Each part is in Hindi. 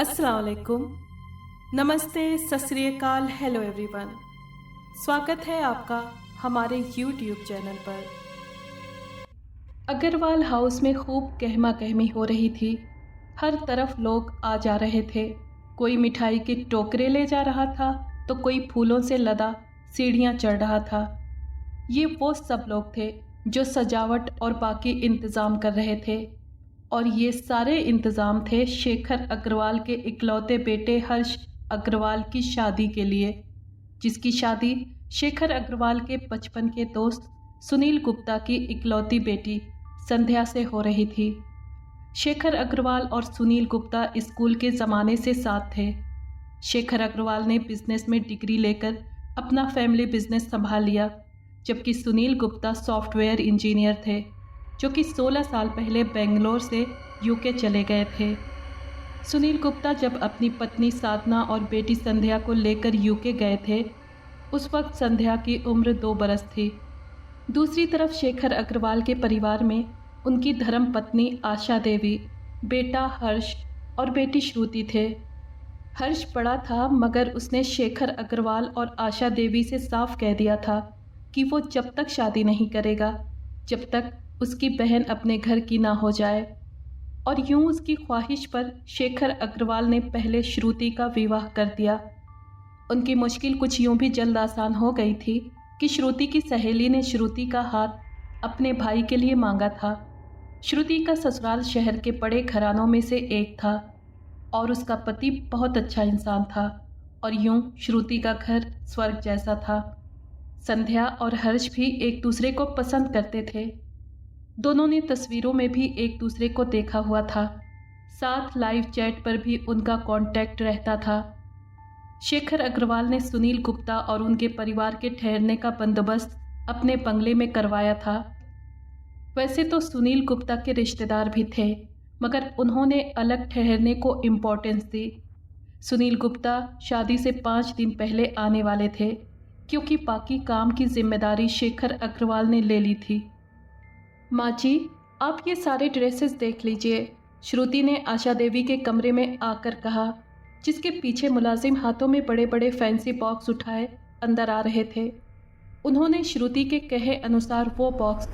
अस्सलाम वालेकुम, नमस्ते, सत श्री अकाल, हेलो एवरीवन। स्वागत है आपका हमारे YouTube चैनल पर। अग्रवाल हाउस में खूब कहमा कहमी हो रही थी। हर तरफ लोग आ जा रहे थे। कोई मिठाई के टोकरे ले जा रहा था तो कोई फूलों से लदा सीढ़ियाँ चढ़ रहा था। ये वो सब लोग थे जो सजावट और बाकी इंतज़ाम कर रहे थे, और ये सारे इंतज़ाम थे शेखर अग्रवाल के इकलौते बेटे हर्ष अग्रवाल की शादी के लिए, जिसकी शादी शेखर अग्रवाल के बचपन के दोस्त सुनील गुप्ता की इकलौती बेटी संध्या से हो रही थी। शेखर अग्रवाल और सुनील गुप्ता स्कूल के ज़माने से साथ थे। शेखर अग्रवाल ने बिजनेस में डिग्री लेकर अपना फैमिली बिजनेस संभाल लिया, जबकि सुनील गुप्ता सॉफ्टवेयर इंजीनियर थे जो कि 16 साल पहले बेंगलोर से यूके चले गए थे। सुनील गुप्ता जब अपनी पत्नी साधना और बेटी संध्या को लेकर यूके गए थे, उस वक्त संध्या की उम्र 2 बरस थी। दूसरी तरफ शेखर अग्रवाल के परिवार में उनकी धर्म पत्नी आशा देवी, बेटा हर्ष और बेटी श्रुति थे। हर्ष बड़ा था, मगर उसने शेखर अग्रवाल और आशा देवी से साफ कह दिया था कि वो जब तक शादी नहीं करेगा जब तक उसकी बहन अपने घर की ना हो जाए। और यूं उसकी ख्वाहिश पर शेखर अग्रवाल ने पहले श्रुति का विवाह कर दिया। उनकी मुश्किल कुछ यूं भी जल्द आसान हो गई थी कि श्रुति की सहेली ने श्रुति का हाथ अपने भाई के लिए मांगा था। श्रुति का ससुराल शहर के बड़े घरानों में से एक था और उसका पति बहुत अच्छा इंसान था, और यूं श्रुति का घर स्वर्ग जैसा था। संध्या और हर्ष भी एक दूसरे को पसंद करते थे। दोनों ने तस्वीरों में भी एक दूसरे को देखा हुआ था। साथ लाइव चैट पर भी उनका कांटेक्ट रहता था। शेखर अग्रवाल ने सुनील गुप्ता और उनके परिवार के ठहरने का बंदोबस्त अपने बंगले में करवाया था। वैसे तो सुनील गुप्ता के रिश्तेदार भी थे, मगर उन्होंने अलग ठहरने को इम्पोर्टेंस दी। सुनील गुप्ता शादी से 5 दिन पहले आने वाले थे, क्योंकि बाकी काम की जिम्मेदारी शेखर अग्रवाल ने ले ली थी। माँ जी, आप ये सारे ड्रेसेस देख लीजिए, श्रुति ने आशा देवी के कमरे में आकर कहा, जिसके पीछे मुलाजिम हाथों में बड़े बड़े फैंसी बॉक्स उठाए अंदर आ रहे थे। उन्होंने श्रुति के कहे अनुसार वो बॉक्स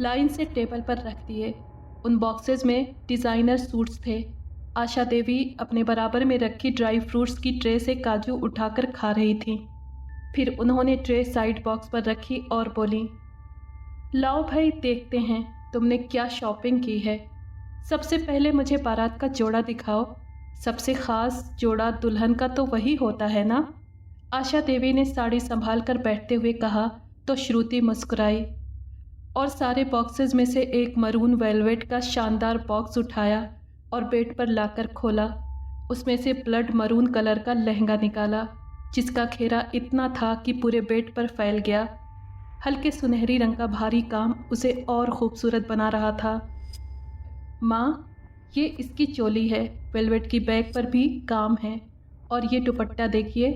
लाइन से टेबल पर रख दिए। उन बॉक्सेस में डिज़ाइनर सूट्स थे। आशा देवी अपने बराबर में रखी ड्राई फ्रूट्स की ट्रे से काजू उठाकर खा रही थी। फिर उन्होंने ट्रे साइड बॉक्स पर रखी और बोली, लाओ भाई, देखते हैं तुमने क्या शॉपिंग की है। सबसे पहले मुझे बारात का जोड़ा दिखाओ। सबसे ख़ास जोड़ा दुल्हन का तो वही होता है ना। आशा देवी ने साड़ी संभाल कर बैठते हुए कहा तो श्रुति मुस्कुराई और सारे बॉक्सेस में से एक मरून वेलवेट का शानदार बॉक्स उठाया और बेड पर लाकर खोला। उसमें से ब्लड मरून कलर का लहंगा निकाला, जिसका घेरा इतना था कि पूरे बेड पर फैल गया। हल्के सुनहरी रंग का भारी काम उसे और खूबसूरत बना रहा था। माँ, ये इसकी चोली है, वेलवेट की बैग पर भी काम है, और ये दुपट्टा देखिए।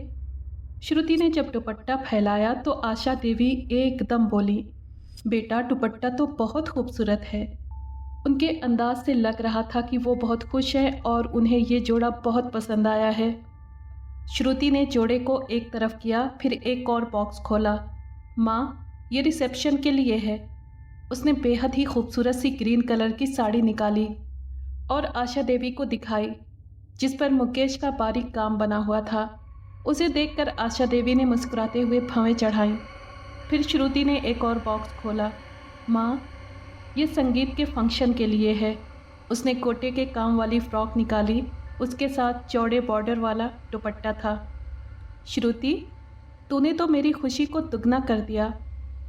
श्रुति ने जब दुपट्टा फैलाया तो आशा देवी एकदम बोली, बेटा दुपट्टा तो बहुत खूबसूरत है। उनके अंदाज से लग रहा था कि वो बहुत खुश है और उन्हें ये जोड़ा बहुत पसंद आया है। श्रुति ने जोड़े को एक तरफ किया, फिर एक और बॉक्स खोला। माँ, ये रिसेप्शन के लिए है। उसने बेहद ही खूबसूरत सी ग्रीन कलर की साड़ी निकाली और आशा देवी को दिखाई, जिस पर मुकेश का बारीक काम बना हुआ था। उसे देखकर आशा देवी ने मुस्कुराते हुए भवें चढ़ाई। फिर श्रुति ने एक और बॉक्स खोला। माँ, ये संगीत के फंक्शन के लिए है। उसने कोटे के काम वाली फ्रॉक निकाली, उसके साथ चौड़े बॉर्डर वाला दुपट्टा था। श्रुति, तूने तो मेरी खुशी को दुगना कर दिया।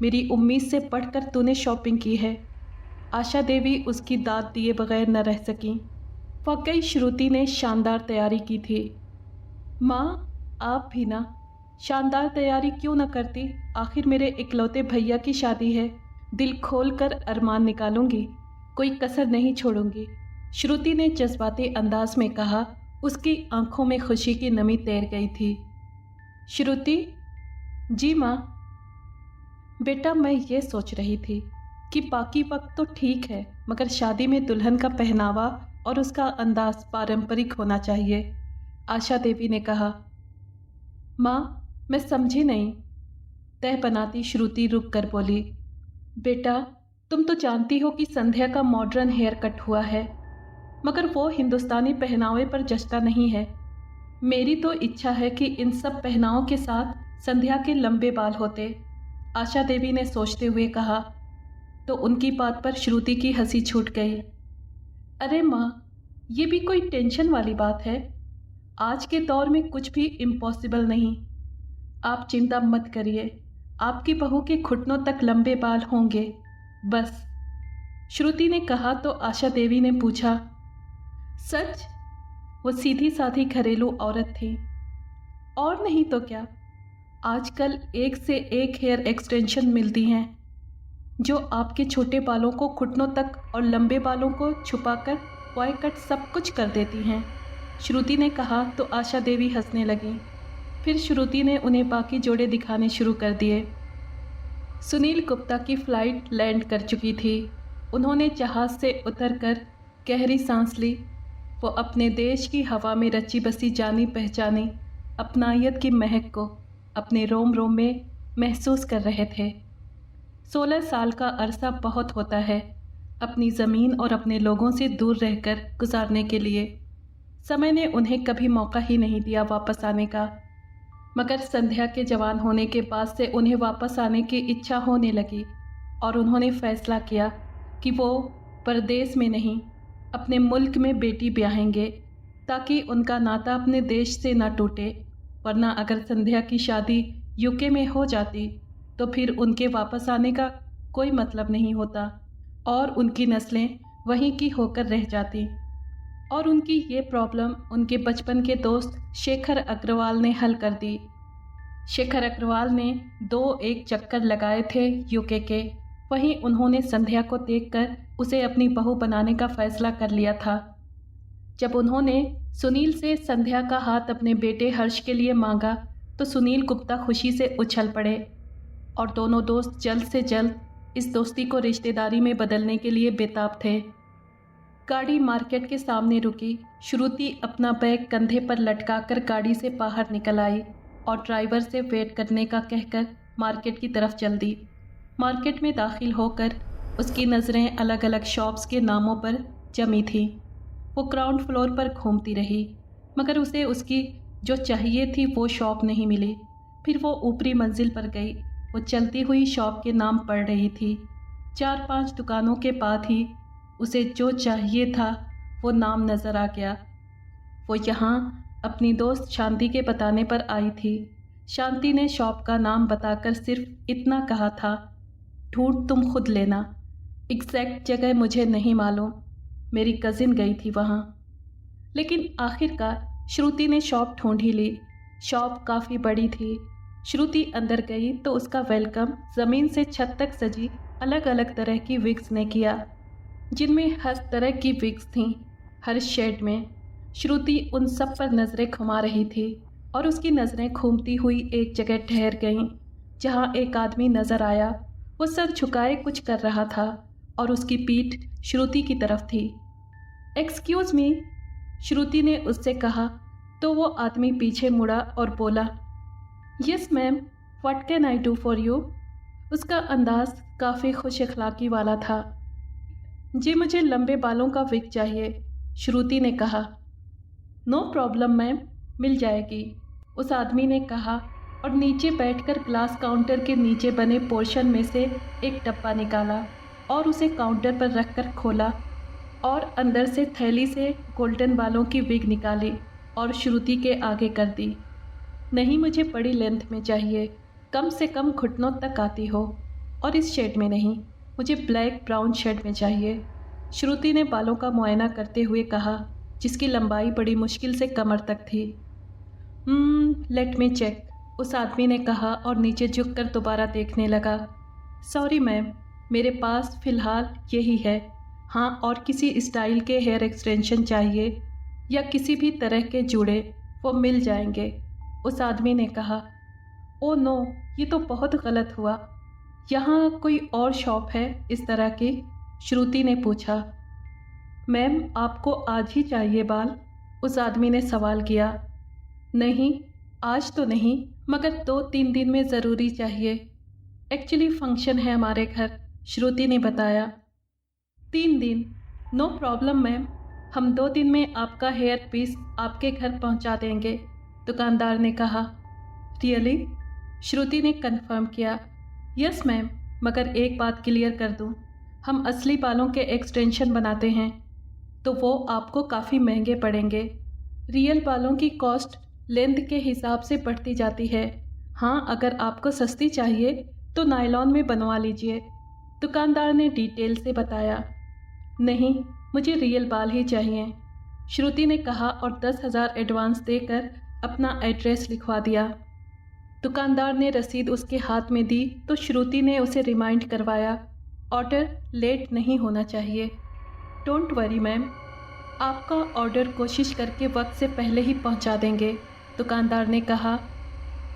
मेरी उम्मीद से बढ़कर तूने शॉपिंग की है। आशा देवी उसकी दाद दिए बगैर न रह सकी। वाकई श्रुति ने शानदार तैयारी की थी। माँ, आप भी ना शानदार तैयारी क्यों न करती? आखिर मेरे इकलौते भैया की शादी है। दिल खोल कर अरमान निकालूंगी, कोई कसर नहीं छोड़ूंगी, श्रुति ने जज्बाती अंदाज में कहा। उसकी आंखों में खुशी की नमी तैर गई थी। श्रुति, जी माँ। बेटा, मैं ये सोच रही थी कि बाकी वक्त तो ठीक है, मगर शादी में दुल्हन का पहनावा और उसका अंदाज पारंपरिक होना चाहिए। आशा देवी ने कहा। माँ, मैं समझी नहीं। तह बनाती श्रुति रुक कर बोली, बेटा, तुम तो जानती हो कि संध्या का मॉडर्न हेयर कट हुआ है, मगर वो हिंदुस्तानी पहनावे पर जचता नहीं है। मेरी तो इच्छा है कि इन सब पहनावों के साथ संध्या के लंबे बाल होते। आशा देवी ने सोचते हुए कहा। तो उनकी बात पर श्रुति की हंसी छूट गई। अरे माँ, ये भी कोई टेंशन वाली बात है? आज के दौर में कुछ भी इम्पॉसिबल नहीं। आप चिंता मत करिए, आपकी बहू के घुटनों तक लंबे बाल होंगे, बस। श्रुति ने कहा तो आशा देवी ने पूछा, सच? वो सीधी साधी घरेलू औरत थी। और नहीं तो क्या, आजकल एक से एक हेयर एक्सटेंशन मिलती हैं जो आपके छोटे बालों को घुटनों तक और लंबे बालों को छुपाकर बॉय कट सब कुछ कर देती हैं। श्रुति ने कहा तो आशा देवी हंसने लगी। फिर श्रुति ने उन्हें बाकी जोड़े दिखाने शुरू कर दिए। सुनील गुप्ता की फ़्लाइट लैंड कर चुकी थी। उन्होंने जहाज़ से उतरकर गहरी सांस ली। वो अपने देश की हवा में रची बसी जानी पहचानी अपनायत की महक को अपने रोम रोम में महसूस कर रहे थे। 16 साल का अरसा बहुत होता है अपनी ज़मीन और अपने लोगों से दूर रहकर गुजारने के लिए। समय ने उन्हें कभी मौका ही नहीं दिया वापस आने का, मगर संध्या के जवान होने के बाद से उन्हें वापस आने की इच्छा होने लगी और उन्होंने फ़ैसला किया कि वो परदेश में नहीं, अपने मुल्क में बेटी ब्याहेंगे ताकि उनका नाता अपने देश से ना टूटे। वरना अगर संध्या की शादी यूके में हो जाती तो फिर उनके वापस आने का कोई मतलब नहीं होता और उनकी नस्लें वहीं की होकर रह जाती। और उनकी ये प्रॉब्लम उनके बचपन के दोस्त शेखर अग्रवाल ने हल कर दी। शेखर अग्रवाल ने 2-1 चक्कर लगाए थे यूके के, वहीं उन्होंने संध्या को देखकर उसे अपनी बहू बनाने का फ़ैसला कर लिया था। जब उन्होंने सुनील से संध्या का हाथ अपने बेटे हर्ष के लिए मांगा तो सुनील गुप्ता खुशी से उछल पड़े और दोनों दोस्त जल्द से जल्द इस दोस्ती को रिश्तेदारी में बदलने के लिए बेताब थे। गाड़ी मार्केट के सामने रुकी। श्रुति अपना बैग कंधे पर लटकाकर गाड़ी से बाहर निकल आई और ड्राइवर से वेट करने का कहकर मार्केट की तरफ चल दी। मार्केट में दाखिल होकर उसकी नज़रें अलग अलग शॉप्स के नामों पर जमी थीं। वो ग्राउंड फ्लोर पर घूमती रही, मगर उसे उसकी जो चाहिए थी वो शॉप नहीं मिली। फिर वो ऊपरी मंजिल पर गई। वो चलती हुई शॉप के नाम पढ़ रही थी। 4-5 दुकानों के बाद ही उसे जो चाहिए था वो नाम नज़र आ गया। वो यहाँ अपनी दोस्त शांति के बताने पर आई थी। शांति ने शॉप का नाम बताकर सिर्फ इतना कहा था, ढूंढ तुम खुद लेना, एग्जैक्ट जगह मुझे नहीं मालूम, मेरी कज़िन गई थी वहाँ। लेकिन आखिरकार श्रुति ने शॉप ढूंढ ही ली। शॉप काफ़ी बड़ी थी। श्रुति अंदर गई तो उसका वेलकम ज़मीन से छत तक सजी अलग अलग तरह की विग्स ने किया, जिनमें हर तरह की विग्स थीं, हर शेड में। श्रुति उन सब पर नज़रें घुमा रही थी और उसकी नज़रें घूमती हुई एक जगह ठहर गईं, जहाँ एक आदमी नज़र आया। वो सर झुकाए कुछ कर रहा था और उसकी पीठ श्रुति की तरफ थी। एक्सक्यूज़ मी, श्रुति ने उससे कहा तो वो आदमी पीछे मुड़ा और बोला, yes ma'am, what can I do for you. उसका अंदाज़ काफ़ी खुश अखलाकी वाला था। जी, मुझे लंबे बालों का विग चाहिए, श्रुति ने कहा। नो प्रॉब्लम मैम, मिल जाएगी, उस आदमी ने कहा और नीचे बैठकर ग्लास काउंटर के नीचे बने पोर्शन में से एक डब्बा निकाला और उसे काउंटर पर रखकर खोला और अंदर से थैली से गोल्डन बालों की विग निकाली और श्रुति के आगे कर दी। नहीं, मुझे बड़ी लेंथ में चाहिए, कम से कम घुटनों तक आती हो, और इस शेड में नहीं, मुझे ब्लैक ब्राउन शेड में चाहिए, श्रुति ने बालों का मुआयना करते हुए कहा, जिसकी लंबाई बड़ी मुश्किल से कमर तक थी। लेट मी चेक, उस आदमी ने कहा और नीचे झुककर दोबारा देखने लगा। सॉरी मैम, मेरे पास फ़िलहाल यही है। हाँ, और किसी स्टाइल के हेयर एक्सटेंशन चाहिए या किसी भी तरह के जुड़े, वो मिल जाएंगे, उस आदमी ने कहा। ओ नो, ये तो बहुत गलत हुआ। यहाँ कोई और शॉप है इस तरह की? श्रुति ने पूछा। मैम, आपको आज ही चाहिए बाल? उस आदमी ने सवाल किया। नहीं, आज तो नहीं, मगर 2-3 दिन में ज़रूरी चाहिए। एक्चुअली फंक्शन है हमारे घर, श्रुति ने बताया। 3 दिन? नो प्रॉब्लम मैम, हम 2 दिन में आपका हेयर पीस आपके घर पहुंचा देंगे, दुकानदार ने कहा। रियली? श्रुति ने कंफर्म किया। यस मैम, मगर एक बात क्लियर कर दूं, हम असली बालों के एक्सटेंशन बनाते हैं, तो वो आपको काफ़ी महंगे पड़ेंगे। रियल बालों की कॉस्ट लेंथ के हिसाब से बढ़ती जाती है। हाँ, अगर आपको सस्ती चाहिए तो नायलॉन में बनवा लीजिए, दुकानदार ने डिटेल से बताया। नहीं, मुझे रियल बाल ही चाहिए, श्रुति ने कहा और 10,000 एडवांस देकर अपना एड्रेस लिखवा दिया। दुकानदार ने रसीद उसके हाथ में दी तो श्रुति ने उसे रिमाइंड करवाया, ऑर्डर लेट नहीं होना चाहिए। डोंट वरी मैम, आपका ऑर्डर कोशिश करके वक्त से पहले ही पहुंचा देंगे, दुकानदार ने कहा।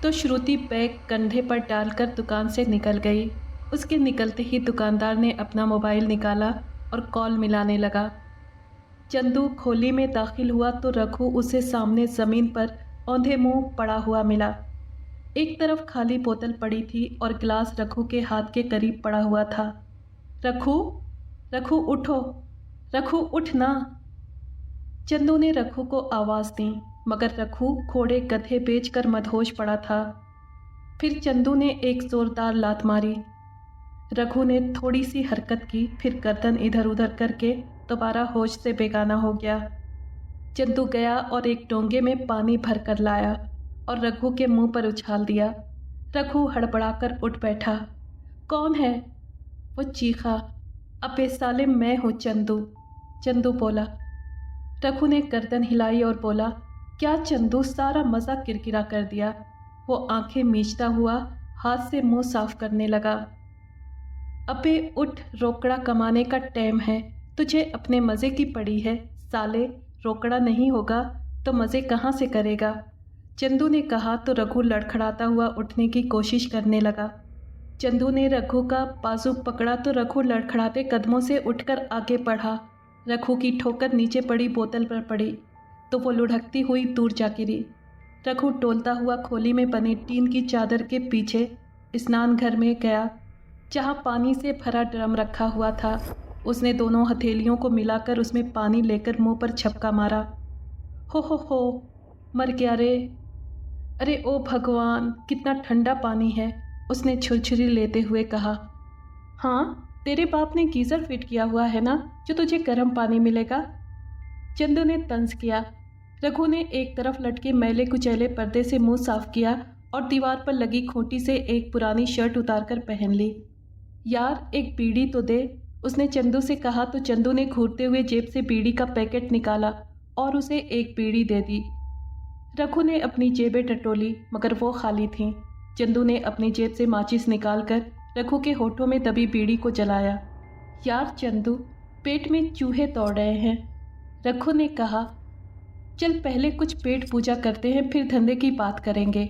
तो श्रुति बैग कंधे पर डालकर दुकान से निकल गई। उसके निकलते ही दुकानदार ने अपना मोबाइल निकाला और कॉल मिलाने लगा। चंदू खोली में दाखिल हुआ तो रघु उसे सामने ज़मीन पर औंधे मुंह पड़ा हुआ मिला। एक तरफ खाली बोतल पड़ी थी और गिलास रघु के हाथ के करीब पड़ा हुआ था। रघु, रघु उठो, रघु उठ ना। चंदू ने रघु को आवाज़ दी, मगर रघु घोड़े गधे बेचकर मदहोश पड़ा था। फिर चंदू ने एक जोरदार लात मारी। रघु ने थोड़ी सी हरकत की, फिर गर्दन इधर उधर करके दोबारा होश से बेगाना हो गया। चंदू गया और एक डोंगे में पानी भर कर लाया और रघु के मुंह पर उछाल दिया। रघु हड़बड़ाकर उठ बैठा। कौन है? वो चीखा। अबे साले, मैं हूँ चंदू, चंदू बोला। रघु ने गर्दन हिलाई और बोला, क्या चंदू, सारा मज़ा किरकिरा कर दिया। वो आंखें मीचता हुआ हाथ से मुंह साफ करने लगा। अबे उठ, रोकड़ा कमाने का टाइम है, तुझे अपने मज़े की पड़ी है साले। रोकड़ा नहीं होगा तो मज़े कहाँ से करेगा, चंदू ने कहा तो रघु लड़खड़ाता हुआ उठने की कोशिश करने लगा। चंदू ने रघु का बाजू पकड़ा तो रघु लड़खड़ाते कदमों से उठकर आगे बढ़ा। रघु की ठोकर नीचे पड़ी बोतल पर पड़ी तो वो लुढ़कती हुई दूर जा गिरी। रघु डोलता हुआ खोली में बने टीन की चादर के पीछे स्नान घर में गया, जहाँ पानी से भरा ड्रम रखा हुआ था। उसने दोनों हथेलियों को मिलाकर उसमें पानी लेकर मुंह पर छपका मारा। हो, मर गया रे। अरे ओ भगवान, कितना ठंडा पानी है, उसने छुरछुरी लेते हुए कहा। हाँ, तेरे बाप ने गीज़र फिट किया हुआ है ना, जो तुझे गर्म पानी मिलेगा, चंदू ने तंज किया। रघु ने एक तरफ लटके मैले कुचैले पर्दे से मुंह साफ किया और दीवार पर लगी खूंटी से एक पुरानी शर्ट उतारकर पहन ली। यार, एक बीड़ी तो दे, उसने चंदू से कहा तो चंदू ने घूरते हुए जेब से बीड़ी का पैकेट निकाला और उसे एक बीड़ी दे दी। रघु ने अपनी जेबें टटोली, मगर वो खाली थीं। चंदू ने अपनी जेब से माचिस निकालकर रघु के होठों में दबी बीड़ी को जलाया। यार चंदू, पेट में चूहे दौड़ रहे हैं, रघु ने कहा। चल पहले कुछ पेट पूजा करते हैं, फिर धंधे की बात करेंगे,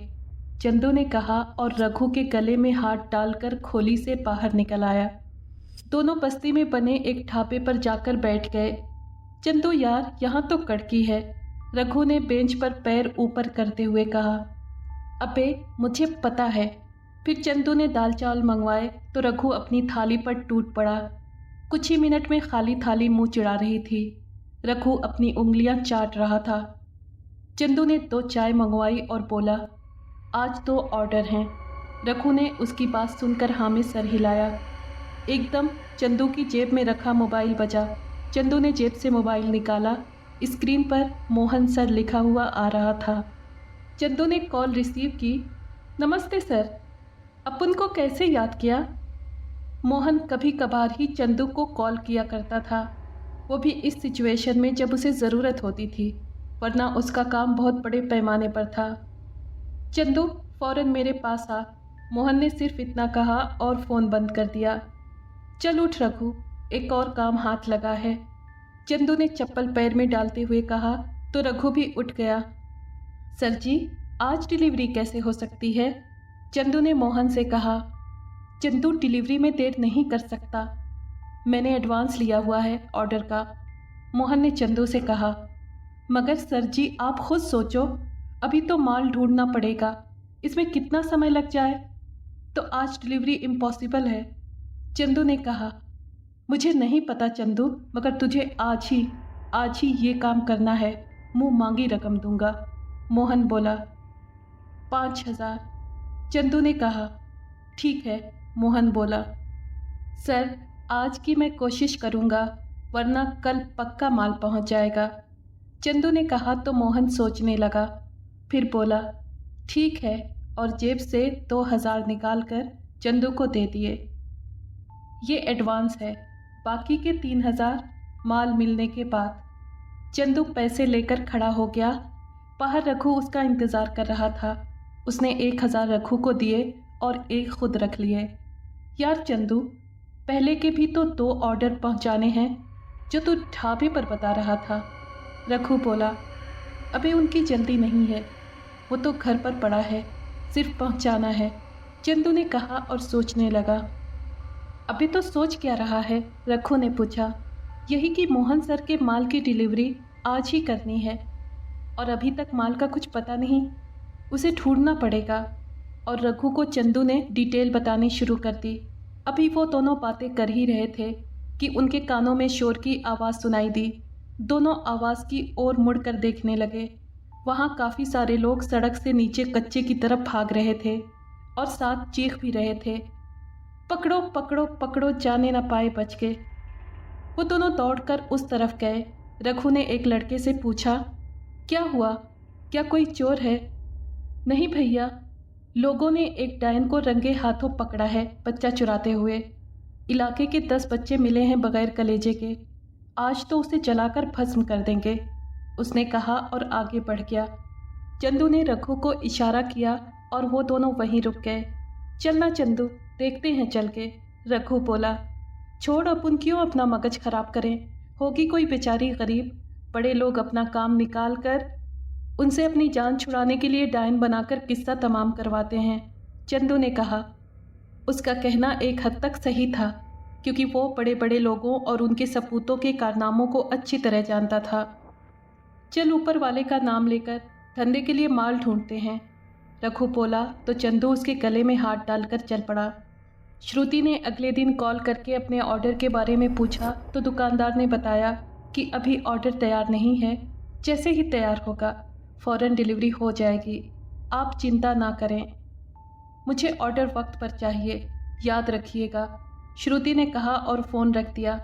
चंदू ने कहा और रघु के गले में हाथ डालकर खोली से बाहर निकल आया। दोनों बस्ती में बने एक ढाबे पर जाकर बैठ गए। चंदू यार, यहाँ तो कड़की है, रघु ने बेंच पर पैर ऊपर करते हुए कहा। अबे मुझे पता है। फिर चंदू ने दाल चावल मंगवाए तो रघु अपनी थाली पर टूट पड़ा। कुछ ही मिनट में खाली थाली मुंह चिढ़ा रही थी। रघु अपनी उंगलियां चाट रहा था। चंदू ने 2 चाय मंगवाई और बोला, आज 2 ऑर्डर हैं। रघु ने उसकी बात सुनकर हाँ में सर हिलाया। एकदम चंदू की जेब में रखा मोबाइल बजा। चंदू ने जेब से मोबाइल निकाला। स्क्रीन पर मोहन सर लिखा हुआ आ रहा था। चंदू ने कॉल रिसीव की। नमस्ते सर, अपन को कैसे याद किया? मोहन कभी कभार ही चंदू को कॉल किया करता था, वो भी इस सिचुएशन में जब उसे ज़रूरत होती थी, वरना उसका काम बहुत बड़े पैमाने पर था। चंदू फ़ौरन मेरे पास आ, मोहन ने सिर्फ इतना कहा और फ़ोन बंद कर दिया। चल उठ रघु, एक और काम हाथ लगा है, चंदू ने चप्पल पैर में डालते हुए कहा तो रघु भी उठ गया। सर जी, आज डिलीवरी कैसे हो सकती है? चंदू ने मोहन से कहा। चंदू डिलीवरी में देर नहीं कर सकता, मैंने एडवांस लिया हुआ है ऑर्डर का, मोहन ने चंदू से कहा। मगर सर जी आप खुद सोचो, अभी तो माल ढूंढना पड़ेगा, इसमें कितना समय लग जाए। तो आज डिलीवरी इम्पॉसिबल है, चंदू ने कहा। मुझे नहीं पता चंदू, मगर तुझे आज ही ये काम करना है। मुंह मांगी रकम दूंगा, मोहन बोला। 5,000, चंदू ने कहा। ठीक है, मोहन बोला। सर, आज की मैं कोशिश करूंगा, वरना कल पक्का माल पहुंच जाएगा, चंदू ने कहा। तो मोहन सोचने लगा, फिर बोला ठीक है, और जेब से 2,000 निकाल कर चंदू को दे दिए। ये एडवांस है, बाकी के 3,000 माल मिलने के बाद। चंदू पैसे लेकर खड़ा हो गया। बाहर रघु उसका इंतज़ार कर रहा था। उसने 1,000 रघु को दिए और 1 खुद रख लिए। यार चंदू, पहले के भी तो 2 ऑर्डर पहुंचाने हैं जो तू ढाबे पर बता रहा था, रघु बोला। अबे उनकी जल्दी नहीं है, वो तो घर पर पड़ा है, सिर्फ पहुंचाना है, चंदू ने कहा और सोचने लगा। अभी तो सोच क्या रहा है, रघु ने पूछा। यही कि मोहन सर के माल की डिलीवरी आज ही करनी है और अभी तक माल का कुछ पता नहीं, उसे ढूंढना पड़ेगा। और रघु को चंदू ने डिटेल बतानी शुरू कर दी। अभी वो दोनों बातें कर ही रहे थे कि उनके कानों में शोर की आवाज़ सुनाई दी। दोनों आवाज़ की ओर मुड़कर देखने लगे। वहाँ काफ़ी सारे लोग सड़क से नीचे कच्चे की तरफ भाग रहे थे और साथ चीख भी रहे थे, पकड़ो पकड़ो पकड़ो, जाने ना पाए बच के। वो दोनों दौड़कर उस तरफ गए। रघु ने एक लड़के से पूछा, क्या हुआ, क्या कोई चोर है? नहीं भैया, लोगों ने एक डायन को रंगे हाथों पकड़ा है बच्चा चुराते हुए। इलाके के 10 बच्चे मिले हैं बगैर कलेजे के, आज तो उसे जलाकर भस्म कर देंगे, उसने कहा और आगे बढ़ गया। चंदू ने रघु को इशारा किया और वो दोनों वहीं रुक गए। चलना चंदू, देखते हैं चल के, रघु बोला। छोड़, अपन क्यों अपना मगज खराब करें, होगी कोई बेचारी गरीब, बड़े लोग अपना काम निकाल कर उनसे अपनी जान छुड़ाने के लिए डायन बनाकर किस्सा तमाम करवाते हैं, चंदू ने कहा। उसका कहना एक हद तक सही था, क्योंकि वो बड़े बड़े लोगों और उनके सपूतों के कारनामों को अच्छी तरह जानता था। चल ऊपर वाले का नाम लेकर धंधे के लिए माल ढूंढते हैं, रघु बोला। तो चंदू उसके गले में हाथ डालकर चल पड़ा। श्रुति ने अगले दिन कॉल करके अपने ऑर्डर के बारे में पूछा तो दुकानदार ने बताया कि अभी ऑर्डर तैयार नहीं है, जैसे ही तैयार होगा फ़ौरन डिलीवरी हो जाएगी, आप चिंता ना करें। मुझे ऑर्डर वक्त पर चाहिए, याद रखिएगा, श्रुति ने कहा और फ़ोन रख दिया।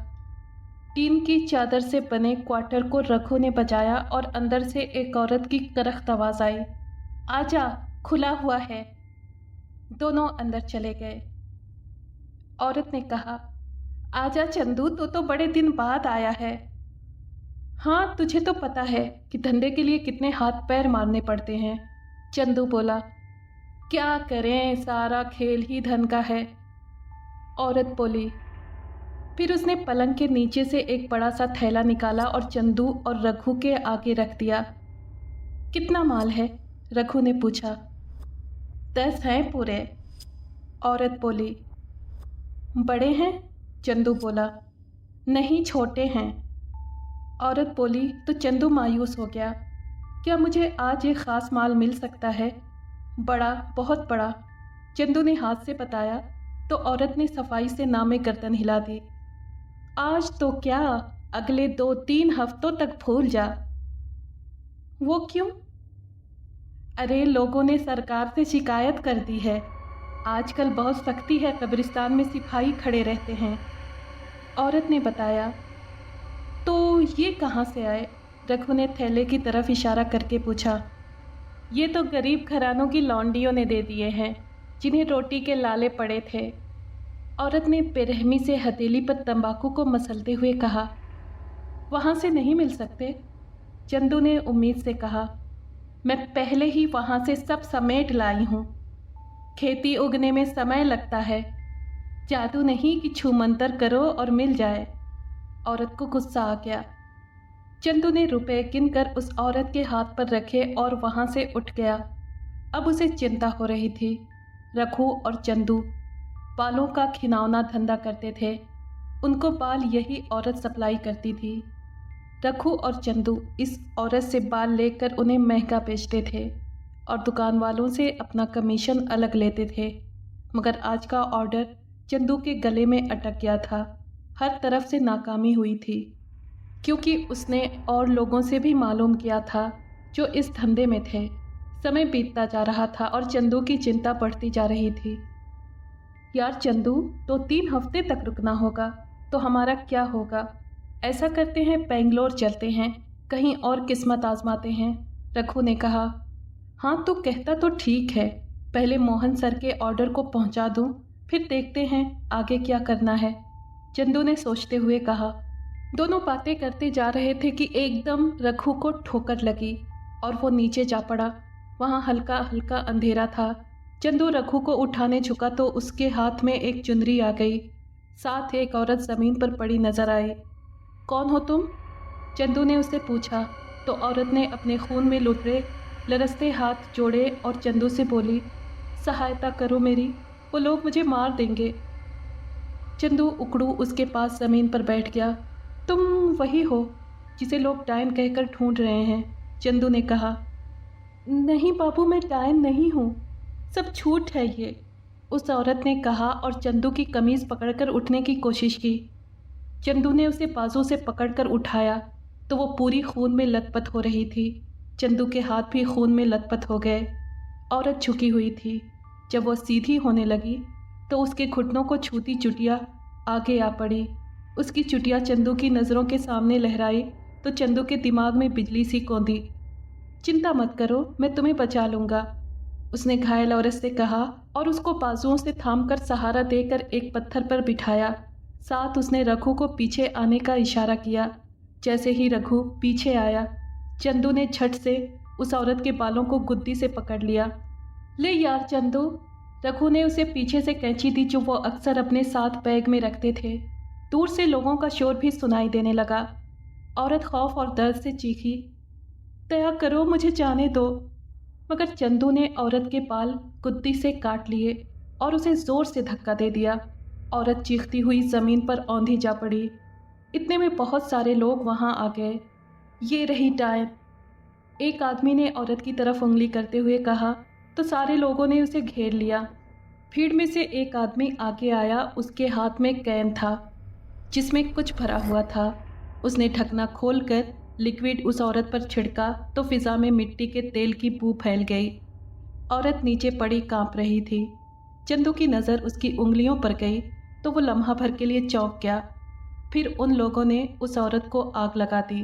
टीन की चादर से बने क्वार्टर को रघु ने बजाया और अंदर से एक औरत की करख्त आवाज़ आई, आजा, खुला हुआ है। दोनों अंदर चले गए। औरत ने कहा, आजा चंदू, तो बड़े दिन बाद आया है। हाँ, तुझे तो पता है कि धंधे के लिए कितने हाथ पैर मारने पड़ते हैं, चंदू बोला। क्या करें, सारा खेल ही धन का है, औरत बोली। फिर उसने पलंग के नीचे से एक बड़ा सा थैला निकाला और चंदू और रघु के आगे रख दिया। कितना माल है, रघु ने पूछा। 10 हैं पूरे, औरत बोली। बड़े हैं, चंदू बोला। नहीं, छोटे हैं, औरत बोली। तो चंदू मायूस हो गया। क्या मुझे आज एक ख़ास माल मिल सकता है? बड़ा, बहुत बड़ा, चंदू ने हाथ से बताया। तो औरत ने सफाई से नामे गर्दन हिला दी। आज तो क्या, अगले 2-3 हफ्तों तक भूल जा। वो क्यों? अरे, लोगों ने सरकार से शिकायत कर दी है, आजकल बहुत सख्ती है, कब्रिस्तान में सिपाही खड़े रहते हैं, औरत ने बताया। तो ये कहाँ से आए? रघु ने थैले की तरफ इशारा करके पूछा। ये तो गरीब घरानों की लौंडियों ने दे दिए हैं, जिन्हें रोटी के लाले पड़े थे, औरत ने बेरहमी से हथेली पर तंबाकू को मसलते हुए कहा। वहाँ से नहीं मिल सकते, चंदू ने उम्मीद से कहा। मैं पहले ही वहाँ से सब समेट लाई हूँ, खेती उगने में समय लगता है, जादू नहीं कि छूमंतर करो और मिल जाए। औरत को गुस्सा आ गया। चंदू ने रुपए गिनकर उस औरत के हाथ पर रखे और वहाँ से उठ गया। अब उसे चिंता हो रही थी। रघु और चंदू बालों का खिनौना धंधा करते थे, उनको बाल यही औरत सप्लाई करती थी। रघु और चंदू इस औरत से बाल लेकर उन्हें महंगा बेचते थे। और दुकान वालों से अपना कमीशन अलग लेते थे। मगर आज का ऑर्डर चंदू के गले में अटक गया था। हर तरफ से नाकामी हुई थी, क्योंकि उसने और लोगों से भी मालूम किया था जो इस धंधे में थे। समय बीतता जा रहा था और चंदू की चिंता बढ़ती जा रही थी। यार चंदू, 2-3 हफ्ते तक रुकना होगा तो हमारा क्या होगा? ऐसा करते हैं, बेंगलोर चलते हैं, कहीं और किस्मत आजमाते हैं, रघु ने कहा। हाँ, तो कहता तो ठीक है, पहले मोहन सर के ऑर्डर को पहुंचा दूं, फिर देखते हैं आगे क्या करना है, चंदू ने सोचते हुए कहा। दोनों बातें करते जा रहे थे कि एकदम रघु को ठोकर लगी और वो नीचे जा पड़ा। वहाँ हल्का हल्का अंधेरा था। चंदू रघु को उठाने झुका तो उसके हाथ में एक चुनरी आ गई। साथ एक औरत ज़मीन पर पड़ी नजर आई। कौन हो तुम? चंदू ने उससे पूछा तो औरत ने अपने खून में लुथरे लरसते हाथ जोड़े और चंदू से बोली, सहायता करो मेरी, वो लोग मुझे मार देंगे। चंदू उकड़ू उसके पास ज़मीन पर बैठ गया। तुम वही हो जिसे लोग डायन कहकर ढूंढ रहे हैं, चंदू ने कहा। नहीं बाबू, मैं डायन नहीं हूँ, सब झूठ है ये, उस औरत ने कहा और चंदू की कमीज़ पकड़कर उठने की कोशिश की। चंदू ने उसे बाजू से पकड़कर उठाया तो वो पूरी खून में लथपथ हो रही थी। चंदू के हाथ भी खून में लथपथ हो गए। औरत झुकी हुई थी। जब वो सीधी होने लगी तो उसके घुटनों को छूती चुटिया आगे आ पड़ी। उसकी चुटिया चंदू की नज़रों के सामने लहराई तो चंदू के दिमाग में बिजली सी कौंधी। चिंता मत करो, मैं तुम्हें बचा लूँगा, उसने घायल औरत से कहा और उसको बाजुओं से थामकर सहारा देकर एक पत्थर पर बिठाया। साथ उसने रघु को पीछे आने का इशारा किया। जैसे ही रघु पीछे आया, चंदू ने झट से उस औरत के बालों को गुद्दी से पकड़ लिया। ले यार चंदू, रघु ने उसे पीछे से कैंची दी जो वो अक्सर अपने साथ बैग में रखते थे। दूर से लोगों का शोर भी सुनाई देने लगा। औरत खौफ और दर्द से चीखी, दया करो, मुझे जाने दो। मगर चंदू ने औरत के बाल गुद्दी से काट लिए और उसे जोर से धक्का दे दिया। औरत चीखती हुई जमीन पर औंधी जा पड़ी। इतने में बहुत सारे लोग वहां आ गए। ये रही डायन, एक आदमी ने औरत की तरफ उंगली करते हुए कहा तो सारे लोगों ने उसे घेर लिया। भीड़ में से एक आदमी आगे आया। उसके हाथ में कैन था जिसमें कुछ भरा हुआ था। उसने ढकना खोलकर लिक्विड उस औरत पर छिड़का तो फिजा में मिट्टी के तेल की बू फैल गई। औरत नीचे पड़ी कांप रही थी। चंदू की नज़र उसकी उंगलियों पर गई तो वो लम्हा भर के लिए चौंक गया। फिर उन लोगों ने उस औरत को आग लगा दी।